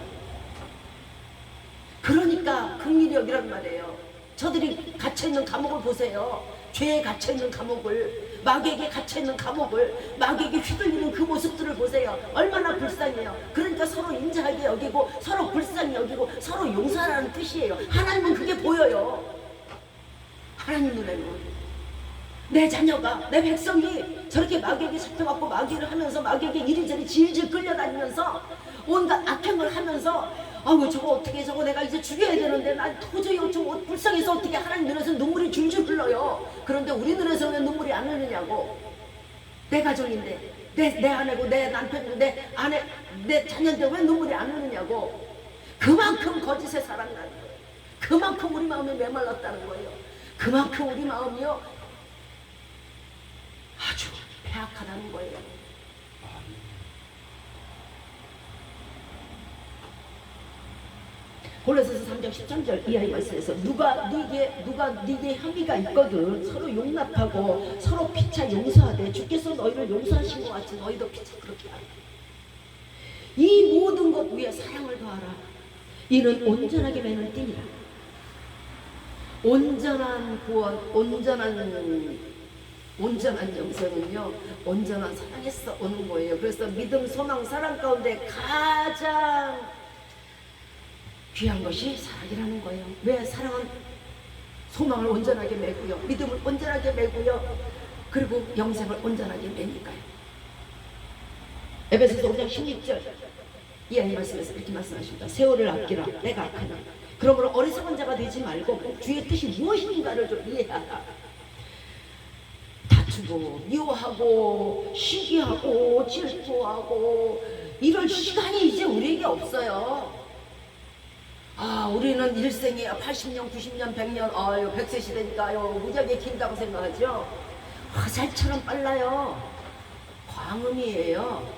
그러니까 긍휼히 여기란 말이에요. 저들이 갇혀있는 감옥을 보세요. 죄에 갇혀있는 감옥을, 마귀에게 갇혀있는 감옥을, 마귀에게 휘둘리는 그 모습들을 보세요. 얼마나 불쌍해요. 그러니까 서로 인자하게 여기고 서로 불쌍히 여기고 서로 용서하라는 뜻이에요. 하나님은 그게 보여요. 하나님 눈에는 내 자녀가, 내 백성이 저렇게 마귀에게 잡혀갖고 마귀를 하면서 마귀에게 이리저리 질질 끌려다니면서 온갖 악한 걸 하면서 아우 저거 어떻게 저거 내가 이제 죽여야 되는데 난 도저히 저거 불쌍해서 어떻게 하나님 눈에서 눈물이 줄줄 흘러요. 그런데 우리 눈에서 왜 눈물이 안 흐르냐고. 내 가정인데 내 아내고 내 남편이고 내 아내 내 자녀인데 왜 눈물이 안 흐르냐고. 그만큼 거짓에 살아가는 거예요. 그만큼 우리 마음이 메말랐다는 거예요. 그만큼 우리 마음이요 아주 폐악하다는 거예요. 골로새서 3장 13절 이하의 말씀에서 누가 네게 혐의가 있거든 서로 용납하고 서로 피차 용서하되 주께서 너희를 용서하신 것 같이 너희도 피차 그렇게 하라. 이 모든 것 위에 사랑을 더하라. 이는 온전하게 매는 띠니라. 온전한 구원, 온전한 영생은요 온전한 사랑에서 오는 거예요. 그래서 믿음, 소망, 사랑 가운데 가장 귀한 것이 사랑이라는 거예요. 왜? 사랑은 소망을 온전하게 매고요, 믿음을 온전하게 매고요, 그리고 영생을 온전하게 매니까요. 에베소서 5장 16절 이하의 말씀에서 이렇게 말씀하십니다. 세월을 아끼라 내가 악하나 그러므로 어리석은 자가 되지 말고 주의 뜻이 무엇인가를 좀 이해하라. 다투고 미워하고 시기하고 질투하고 이럴 시간이 이제 우리에게 없어요. 아, 우리는 일생에 80년, 90년, 100년, 아유, 100세 시대니까요, 무지하게 길다고 생각하죠? 화살처럼 빨라요. 광음이에요.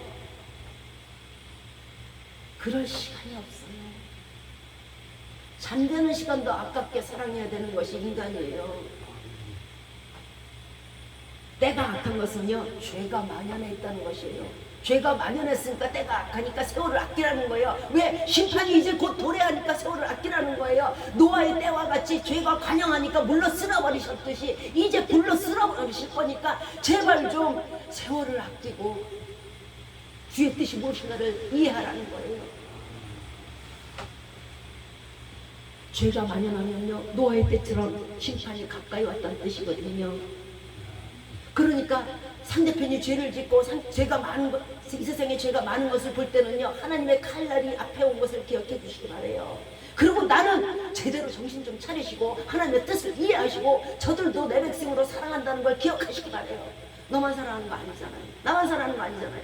그럴 시간이 없어요. 잠드는 시간도 아깝게 사랑해야 되는 것이 인간이에요. 때가 악한 것은요, 죄가 만연해 있다는 것이에요. 죄가 만연했으니까 때가 악하니까 세월을 아끼라는 거예요. 왜? 심판이 이제 곧 도래하니까 세월을 아끼라는 거예요. 노아의 때와 같이 죄가 관영하니까 물로 쓸어버리셨듯이 이제 불로 쓸어버리실 거니까 제발 좀 세월을 아끼고 주의 뜻이 무엇인가를 이해하라는 거예요. 죄가 만연하면요 노아의 때처럼 심판이 가까이 왔다는 뜻이거든요. 그러니까 상대편이 죄를 짓고 죄가 많은 것, 이 세상에 죄가 많은 것을 볼 때는요 하나님의 칼날이 앞에 온 것을 기억해 주시기 바래요. 그리고 나는 제대로 정신 좀 차리시고 하나님의 뜻을 이해하시고 저들도 내 백성으로 사랑한다는 걸 기억하시기 바래요. 너만 사랑하는 거 아니잖아요. 나만 사랑하는 거 아니잖아요.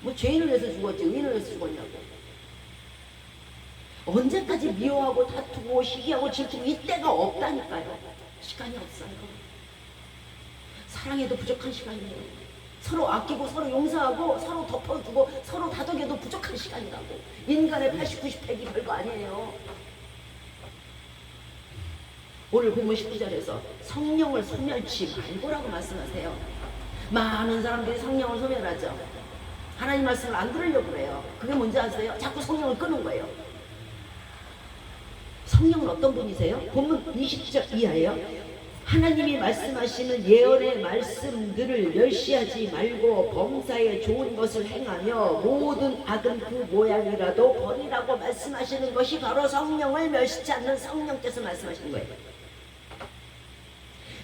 뭐 죄인을 위해서 죽었지 의인을 위해서 죽었냐고. 언제까지 미워하고 다투고 시기하고 질투고 이때가 없다니까요. 시간이 없어요. 사랑해도 부족한 시간이에요. 서로 아끼고 서로 용서하고 서로 덮어주고 서로 다독여도 부족한 시간이라고. 인간의 80, 90, 100이 별거 아니에요. 오늘 본문 19절에서 성령을 소멸치 말고라고 말씀하세요. 많은 사람들이 성령을 소멸하죠. 하나님 말씀을 안 들으려고 그래요. 그게 뭔지 아세요? 자꾸 성령을 끄는 거예요. 성령은 어떤 분이세요? 본문 20절 이하예요. 하나님이 말씀하시는 예언의 말씀들을 멸시하지 말고 범사에 좋은 것을 행하며 모든 악은 그 모양이라도 버리라고 말씀하시는 것이 바로 성령을 멸시치 않는 성령께서 말씀하시는 거예요.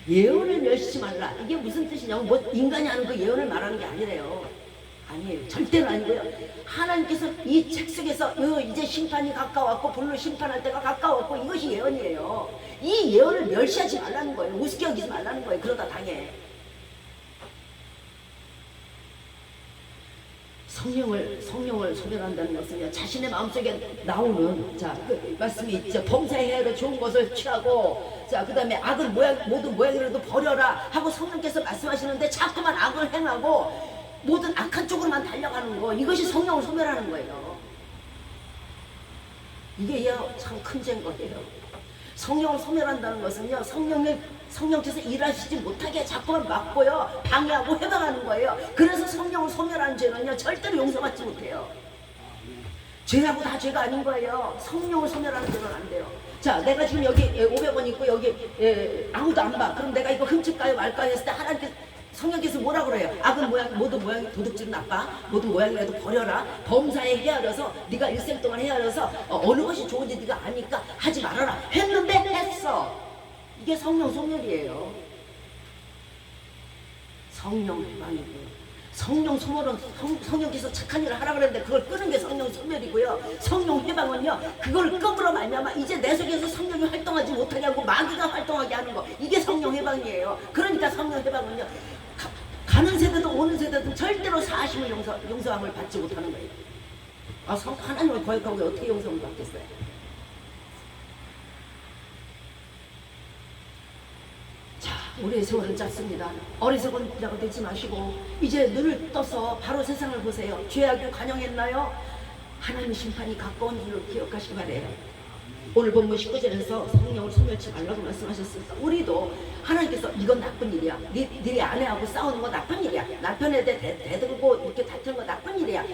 예언을 멸시치 말라. 이게 무슨 뜻이냐고, 뭐 인간이 하는 그 예언을 말하는 게 아니래요. 아니에요. 절대로 아니고요. 하나님께서 이 책 속에서 이제 심판이 가까웠고 불로 심판할 때가 가까웠고 이것이 예언이에요. 이 예언을 멸시하지 말라는 거예요. 우습게 여기지 말라는 거예요. 그러다 당해. 성령을 소멸한다는 것은요, 자신의 마음속에 나오는 그 말씀이 있죠. 범사에 헤아려 좋은 것을 취하고, 그 다음에 악은 모든 모양이라도 버려라 하고 성령께서 말씀하시는데 자꾸만 악을 행하고 모든 악한 쪽으로만 달려가는 거, 이것이 성령을 소멸하는 거예요. 이게 참 큰 죄인 거예요. 성령을 소멸한다는 것은요, 성령께서 일하시지 못하게 자꾸만 막고요, 방해하고 해방하는 거예요. 그래서 성령을 소멸하는 죄는요, 절대로 용서받지 못해요. 죄하고 다 죄가 아닌 거예요. 성령을 소멸하는 죄는 안 돼요. 자, 내가 지금 여기 500원 있고 여기 아무도 안 봐. 그럼 내가 이거 훔칠까요 말까요 했을 때 하나님께서, 성령께서 뭐라 그래요? 악은 모든 모양이 도둑질은 나빠. 모든 모양이라도 버려라. 범사에 헤아려서 네가 일생 동안 헤아려서 어느 것이 좋은지 네가 아니까 하지 말아라. 했는데 했어. 이게 성령 소멸이에요. 성령 해방이고, 성령 소멸은 성령께서 착한 일을 하라 그랬는데 그걸 끄는 게 성령 소멸이고요. 성령 해방은요, 그걸 끄므로 말미암아 이제 내 속에서 성령이 활동하지 못하게 하고 마귀가 활동하게 하는 거, 이게 성령 해방이에요. 그러니까 성령 해방은요, 가는 세대도 오는 세대도 절대로 사하심을 용서함을 받지 못하는 거예요. 하나님을 거역하고 어떻게 용서를 받겠어요? 자, 우리의 세월은 짧습니다. 어리석은이라고 되지 마시고 이제 눈을 떠서 바로 세상을 보세요. 죄악이 관영했나요? 하나님의 심판이 가까운 줄을 기억하시기 바래요. 오늘 본문 19절에서 성령을 소멸치 말라고 말씀하셨으니까 우리도 하나님께서 이건 나쁜 일이야, 네 아내하고 싸우는 거 나쁜 일이야, 남편에 대해 대들고 이렇게 다투는 거 나쁜 일이야,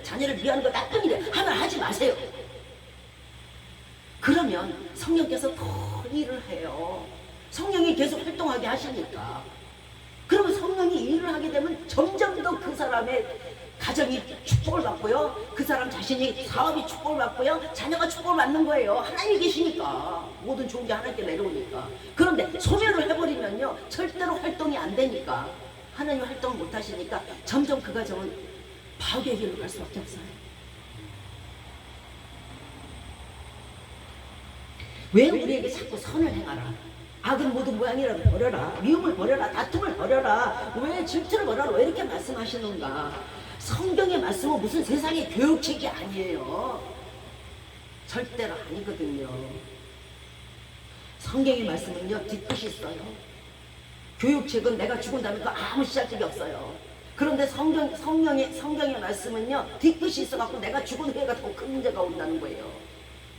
자녀를 미워하는 거 나쁜 일이야 하면 하지 마세요. 그러면 성령께서 더 일을 해요. 성령이 계속 활동하게 하시니까. 그러면 성령이 일을 하게 되면 점점 더 그 사람의 가정이 축복을 받고요, 그 사람 자신이 사업이 축복을 받고요, 자녀가 축복을 받는 거예요. 하나님이 계시니까. 모든 좋은 게 하나님께 내려오니까. 그런데 소멸을 해버리면요, 절대로 활동이 안 되니까, 하나님 활동을 못 하시니까 점점 그 가정은 파괴의 길로 갈 수밖에 없어요. 왜 우리에게 자꾸 선을 행하라, 악은 모든 모양이라도 버려라, 미움을 버려라, 다툼을 버려라, 왜 질투를 버려라, 왜 이렇게 말씀하시는가? 성경의 말씀은 무슨 세상의 교육책이 아니에요. 절대로 아니거든요. 성경의 말씀은요, 뒤끝이 있어요. 교육책은 내가 죽은 다음에 그 아무 시작적이 없어요. 그런데 성경의 말씀은요, 뒤끝이 있어갖고 내가 죽은 후에가 더 큰 문제가 온다는 거예요.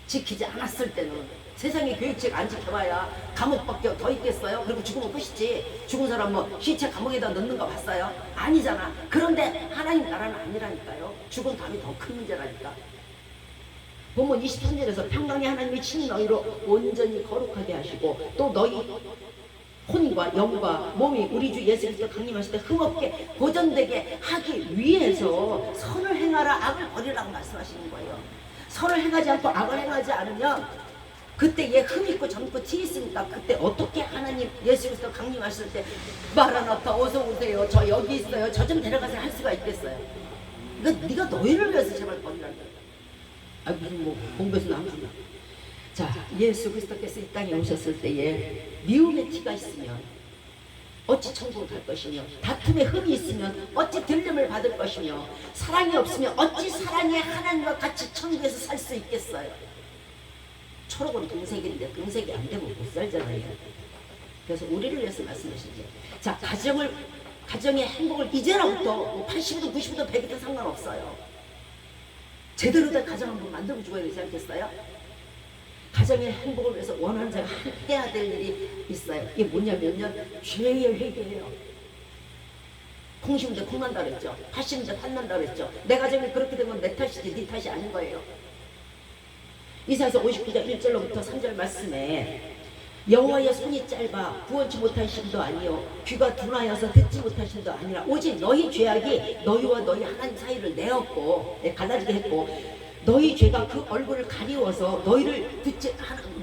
지키지 않았을 때는. 세상의 교육책 안 지켜봐야 감옥밖에 더 있겠어요? 그리고 죽으면 끝이지. 죽은 사람 시체 감옥에다 넣는 거 봤어요? 아니잖아. 그런데 하나님 나라는 아니라니까요. 죽은 다음이 더 큰 문제라니까. 본문 23절에서 평강의 하나님이 친히 너희로 온전히 거룩하게 하시고 또 너희 혼과 영과 몸이 우리 주 예수 그리스도 강림하실 때 흠없게 보존되게 하기 위해서 선을 행하라, 악을 버리라고 말씀하시는 거예요. 선을 행하지 않고 악을 행하지 않으면 그때 얘 흠 있고 점 있고 티 있으니까 그때 어떻게 하나님 예수 그리스도 강림하실 때 마라나타 어서 오세요, 저 여기 있어요, 저 좀 데려가세요 할 수가 있겠어요? 네가 너희를 위해서 제발 버리라는 거야. 무슨 공부해서 나오나. 자, 예수 그리스도께서 이 땅에 오셨을 때에 미움의 티가 있으면 어찌 천국을 갈 것이며, 다툼의 흠이 있으면 어찌 들림을 받을 것이며, 사랑이 없으면 어찌 사랑의 하나님과 같이 천국에서 살 수 있겠어요? 초록은 동색인데 동색이 안 되면 못 살잖아요. 그래서 우리를 위해서 말씀하시죠. 자, 가정의 행복을 이제로부터 80이든 90이든 100이든 상관없어요. 제대로 된 가정 한번 만들고 죽어야 되지 않겠어요? 가정의 행복을 위해서 원하는 자가 해야 될 일이 있어요. 이게 뭐냐면요, 죄의 회개예요. 콩 심는데 콩 난다 그랬죠. 팥 심는데 팥 난다 그랬죠. 내 가정이 그렇게 되면 내 탓이지 네 탓이 아닌 거예요. 이사야서 59장 1절로부터 3절 말씀에 여호와의 손이 짧아 구원치 못한 심도 아니요 귀가 둔하여서 듣지 못한 심도 아니라 오직 너희 죄악이 너희와 너희 하나님 사이를 내었고 갈라지게 했고 너희 죄가 그 얼굴을 가리워서 너희를 듣지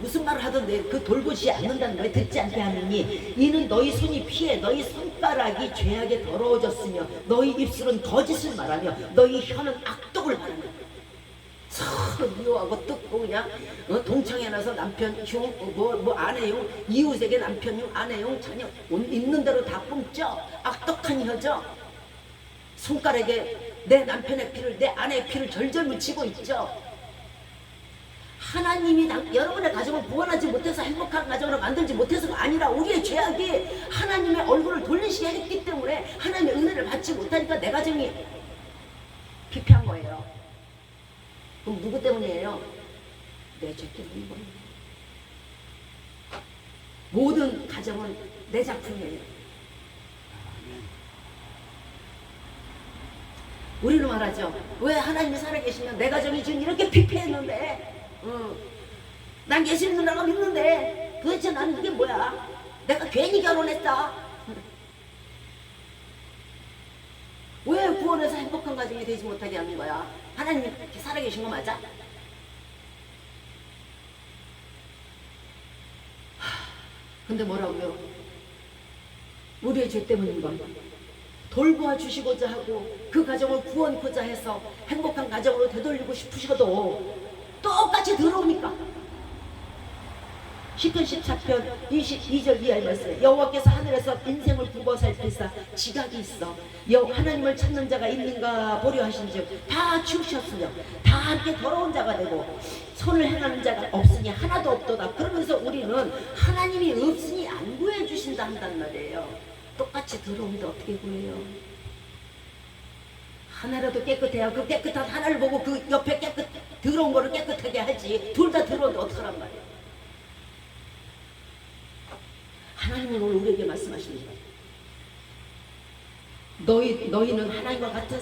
무슨 말을 하던데 그 돌보지 않는다는 거예요. 듣지 않게 하느니 이는 너희 손이 피해 너희 손가락이 죄악에 더러워졌으며 너희 입술은 거짓을 말하며 너희 혀는 악독을 말하며 서로 미워하고 뜯고 그냥 동창회 나서 남편 흉 뭐 아내용 이웃에게 남편 흉 아내용 자녀 있는 대로 다 뿜죠. 악독한 혀죠. 손가락에 내 남편의 피를 내 아내의 피를 절절 묻히고 있죠. 하나님이 여러분의 가정을 구원하지 못해서 행복한 가정으로 만들지 못해서가 아니라 우리의 죄악이 하나님의 얼굴을 돌리시게 했기 때문에 하나님의 은혜를 받지 못하니까 내 가정이 피폐한 거예요. 그럼 누구 때문이에요? 내 죄 때문인 거예요. 모든 가정은 내 작품이에요. 우리는 말하죠. 왜 하나님이 살아계시면 내 가정이 지금 이렇게 피폐했는데 난 예수 믿는다고 믿는데 도대체 나는 이게 뭐야? 내가 괜히 결혼했다. 왜 구원해서 행복한 가정이 되지 못하게 하는 거야? 하나님이 이렇게 살아계신 거 맞아? 근데 뭐라고요? 우리의 죄 때문인 건 돌보아 주시고자 하고 그 가정을 구원코자 해서 행복한 가정으로 되돌리고 싶으셔도 똑같이 들어오니까. 시편 14편 22절 이하의 말씀에 여호와께서 하늘에서 인생을 굽어 살피사 지각이 있어 하나님을 찾는 자가 있는가 보려 하신즉 다 치우셨으며 다 함께 더러운 자가 되고 선을 행하는 자가 없으니 하나도 없도다. 그러면서 우리는 하나님이 없으니 안 구해주신다 한단 말이에요. 똑같이 들어오는데 어떻게 구해요? 하나라도 깨끗해야 그 깨끗한 하나를 보고 그 옆에 더러운 거를 깨끗하게 하지. 둘 다 더러운데 어떡하란 말이에요? 하나님은 오늘 우리에게 말씀하십니다. 너희는 하나님과 같은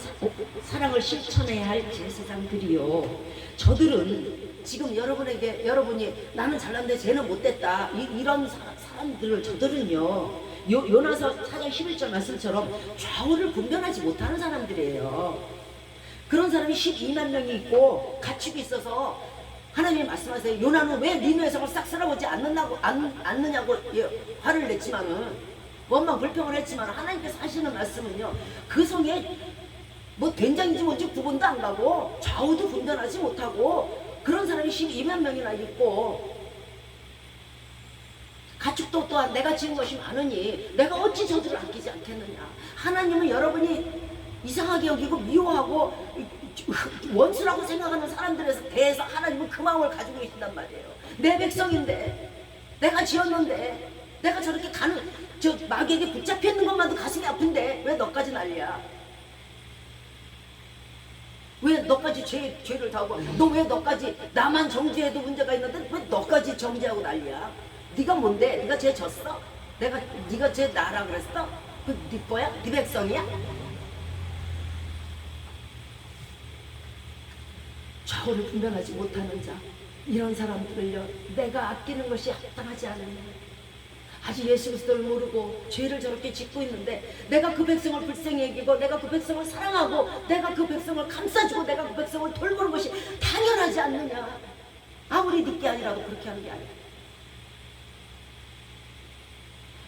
사랑을 실천해야 할 제사장들이요. 저들은 지금 여러분이 나는 잘났는데 쟤는 못됐다 이런 사람들을 저들은요 요나서 4장 11절 말씀처럼 좌우를 분별하지 못하는 사람들이에요. 그런 사람이 12만 명이 있고 가축이 있어서 하나님이 말씀하세요. 요나는 왜 니누의 성을 싹 쓸어보지 않느냐고 화를 냈지만은 원망 불평을 했지만 하나님께서 하시는 말씀은요 그 성에 뭐 된장인지 뭔지 구분도 안 가고 좌우도 분별하지 못하고 그런 사람이 12만 명이나 있고 가축도 또한 내가 지은 것이 많으니 내가 어찌 저들을 아끼지 않겠느냐. 하나님은 여러분이 이상하게 여기고 미워하고 원수라고 생각하는 사람들에 대해서 하나님은 그 마음을 가지고 계신단 말이에요. 내 백성인데 내가 지었는데 내가 저렇게 저 마귀에게 붙잡혀 있는 것만도 가슴이 아픈데 왜 너까지 난리야? 왜 너까지 죄를 다하고 너 왜 너까지 나만 정죄해도 문제가 있는데 왜 너까지 정죄하고 난리야? 네가 뭔데? 네가 죄 졌어? 네가 죄 나라 그랬어? 그 네 거야? 네 백성이야? 좌우를 분별하지 못하는 자 이런 사람들을요 내가 아끼는 것이 합당하지 않느냐. 아직 예수 그리스도를 모르고 죄를 저렇게 짓고 있는데 내가 그 백성을 불쌍히 여기고 내가 그 백성을 사랑하고 내가 그 백성을 감싸주고 내가 그 백성을 돌보는 것이 당연하지 않느냐. 아무리 늦게 아니라도 그렇게 하는 게 아니야.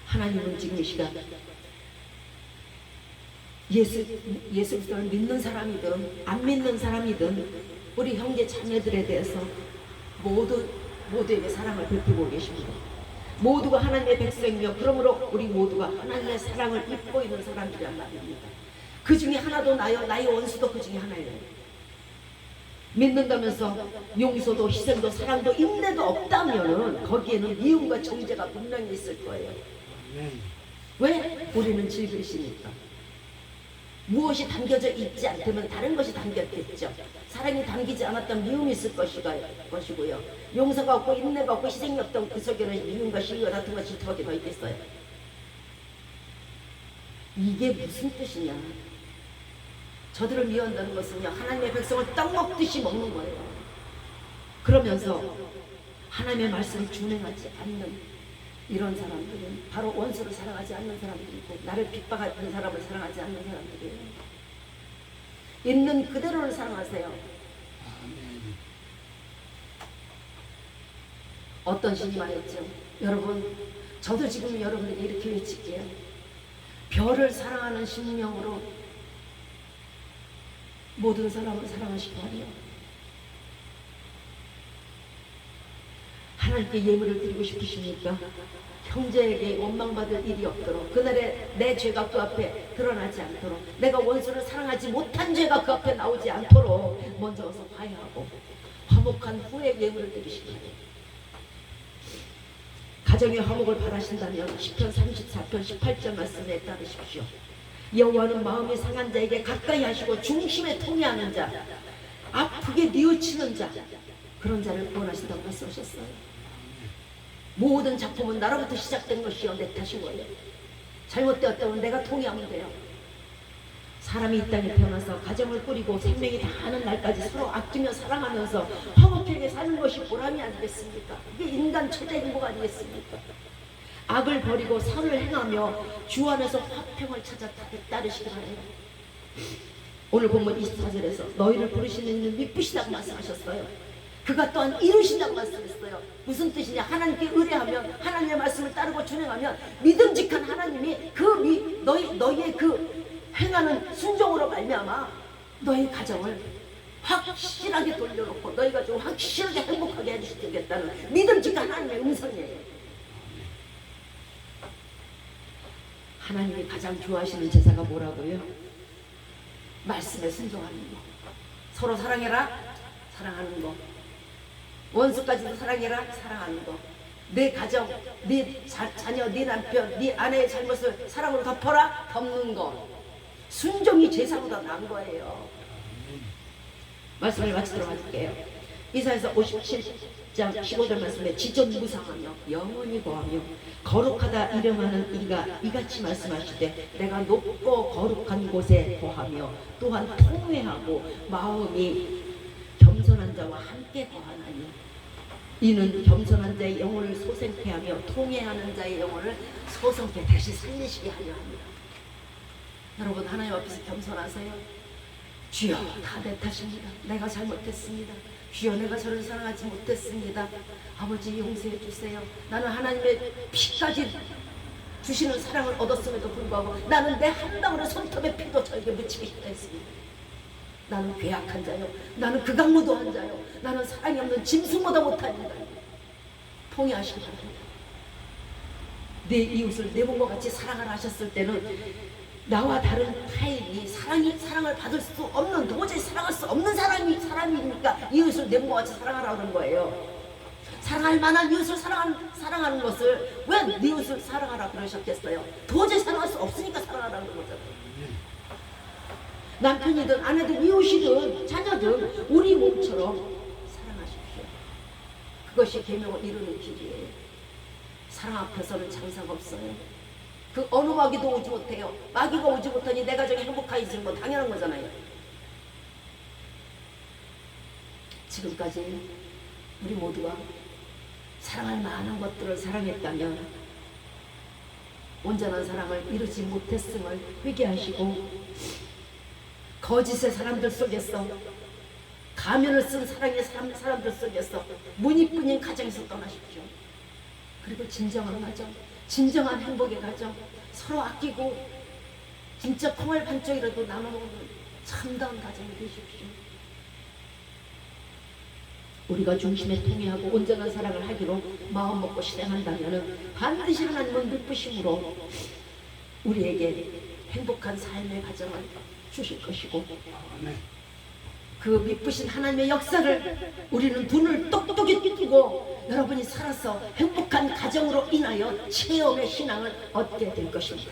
하나님은 지금 이 시간 예수 그리스도를 믿는 사람이든 안 믿는 사람이든 우리 형제 자매들에 대해서 모두에게 사랑을 베풀고 계십니다. 모두가 하나님의 백성이며 그러므로 우리 모두가 하나님의 사랑을 입고 있는 사람들이란 말입니다. 그 중에 하나도 나의 원수도 그 중에 하나예요. 믿는다면서 용서도 희생도 사랑도 인내도 없다면 거기에는 미움과 정죄가 분명히 있을 거예요. 왜? 우리는 즐기시니까. 무엇이 담겨져 있지 않다면 다른 것이 담겼겠죠. 사랑이 담기지 않았던 미움이 있을 것이고요. 용서가 없고 인내가 없고 희생이 없던 그 속에는 미움과 시기와 같은 것이 질투밖에 더 있겠어요. 이게 무슨 뜻이냐? 저들을 미워한다는 것은요, 하나님의 백성을 떡 먹듯이 먹는 거예요. 그러면서 하나님의 말씀을 준행하지 않는 이런 사람들은 바로 원수를 사랑하지 않는 사람들이고, 나를 핍박하는 사람을 사랑하지 않는 사람들이에요. 있는 그대로를 사랑하세요. 어떤 신이 말했죠? 여러분, 저도 지금 여러분에게 이렇게 외칠게요. 별을 사랑하는 심령으로 모든 사람을 사랑하시기 바라요. 하나님께 예물을 드리고 싶으십니까? 형제에게 원망받을 일이 없도록, 그날에 내 죄가 그 앞에 드러나지 않도록, 내가 원수를 사랑하지 못한 죄가 그 앞에 나오지 않도록 먼저 어서 화해하고 화목한 후에 예물을 드리시기 바랍니다. 가정의 화목을 바라신다면 시편 34편 18절 말씀에 따르십시오. 여호와는 마음이 상한 자에게 가까이 하시고 중심에 통해하는 자, 아프게 뉘우치는 자, 그런 자를 구원하신다고 말씀하셨어요. 모든 작품은 나로부터 시작된 것이요 내 탓인 거예요. 잘못되었다면 내가 통해하면 돼요. 사람이 이 땅에 태어나서 가정을 꾸리고 생명이 다하는 날까지 서로 아끼며 사랑하면서 화목하게 사는 것이 보람이 아니겠습니까? 이게 인간 최대 행복 아니겠습니까? 악을 버리고 선을 행하며 주 안에서 화평을 찾아 따르시기 바라요. 오늘 본문 24절에서 너희를 부르시는 이는 미쁘시다고 말씀하셨어요. 그가 또한 이루신다고 말씀했어요. 무슨 뜻이냐? 하나님께 의뢰하면, 하나님의 말씀을 따르고 준행하면 믿음직한 하나님이 너희의 그 행하는 순종으로 말미암아 너희 가정을 확실하게 돌려놓고 너희가 좀 확실하게 행복하게 해주시겠다는 믿음직한 하나님의 음성이에요. 하나님이 가장 좋아하시는 제사가 뭐라고요? 말씀에 순종하는 거. 서로 사랑해라, 사랑하는 거. 원수까지도 사랑해라, 사랑하는 거. 내 가정, 네 자녀, 네 남편, 네 아내의 잘못을 사랑으로 덮어라, 덮는 거. 순종이 제사보다 나은 거예요. 말씀을 마치도록 할게요. 이사야서 57장 15절 말씀에 지존무상하며 영원히 거하며 거룩하다 이름하는 이가 이같이 말씀하시되 내가 높고 거룩한 곳에 거하며 또한 통회하고 마음이 겸손한 자와 함께 거하나니 이는 겸손한 자의 영혼을 소생케 하며 통회하는 자의 영혼을 소성케 다시 살리시게 하려 합니다. 여러분, 하나님 앞에서 겸손하세요. 주여, 다 내 탓입니다. 내가 잘못했습니다. 주여, 내가 저를 사랑하지 못했습니다. 아버지, 용서해 주세요. 나는 하나님의 피까지 주시는 사랑을 얻었음에도 불구하고 나는 내 한 방울의 손톱의 피도 저에게 묻히기 시작했습니다. 나는 괴악한 자요, 나는 극악무도한 자요, 나는 사랑이 없는 짐승보다 못한 인간이요. 통회하시기 바랍니다. 내 이웃을 내 몸과 같이 사랑을 하셨을 때는 나와 다른 타인이 사랑을 받을 수 없는, 도저히 사랑할 수 없는 사람이니까 이웃을 내 몸과 같이 사랑하라고 그런 거예요. 사랑할 만한 이웃을 사랑하는 것을 왜 네 이웃을 사랑하라 그러셨겠어요? 도저히 사랑할 수 없으니까 사랑하라고 그런 거잖아요. 남편이든 아내든 이웃이든 자녀든 우리 몸처럼 사랑하십시오. 그것이 계명을 이루는 길이에요. 사랑 앞에서는 장사가 없어요. 그 어느 마귀도 오지 못해요. 마귀가 오지 못하니 내 가정이 행복하게 있는 건 당연한 거잖아요. 지금까지 우리 모두가 사랑할 만한 것들을 사랑했다면 온전한 사랑을 이루지 못했음을 회개하시고 거짓의 사람들 속에서, 가면을 쓴 사랑의 사람들 속에서 문이뿐인 가정에서 떠나십시오. 그리고 진정한 가정, 진정한 행복의 가정, 서로 아끼고 진짜 콩알 반쪽이라도 나눠먹는 참다운 가정이 되십시오. 우리가 중심에 통해하고 온전한 사랑을 하기로 마음먹고 실행한다면 반드시 하나님은 미쁘심으로 우리에게 행복한 삶의 가정을 주실 것이고, 그 미쁘신 하나님의 역사를 우리는 눈을 똑똑히 뜨고 여러분이 살아서 행복한 가정으로 인하여 체험의 신앙을 얻게 될 것입니다.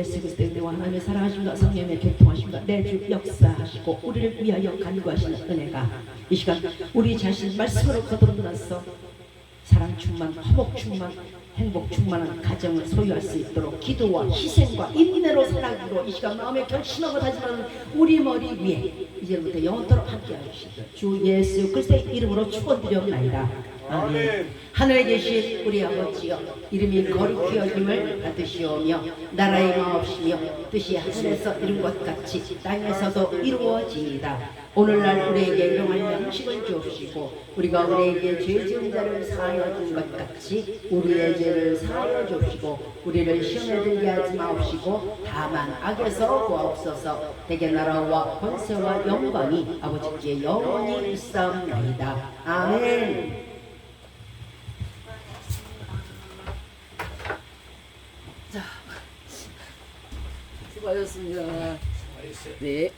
예수 그리스도의 은혜와 하나님의 사랑하심과 성령의 교통하심과 내주 역사하시고 우리를 위하여 간구하시는 은혜가 이 시간 우리 자신 말씀으로 거듭나서 사랑 충만, 화목 충만, 행복 충만한 가정을 소유할 수 있도록 기도와 희생과 인내로 살아가기로 이 시간 마음에 결심하고 다짐하는 우리 머리 위에 이제부터 영원토록 함께 하시옵소서. 주 예수 그리스도의 이름으로 축원드리옵나이다. 아멘. 하늘에 계신 우리 아버지여, 이름이 거룩히 여김을 받으시오며 나라의 마옵시며 뜻이 하늘에서 이룬 것 같이 땅에서도 이루어지이다. 오늘날 우리에게 일용할 양식을 주옵시고 우리가 우리에게 죄 지은 자를 사하여 준 것 같이 우리의 죄를 사하여 주옵시고 우리를 시험에 들게 하지 마옵시고 다만 악에서 구하옵소서. 대개 나라와 권세와 영광이 아버지께 영원히 있사옵나이다. 아멘. 자, 수고하셨습니다. 네.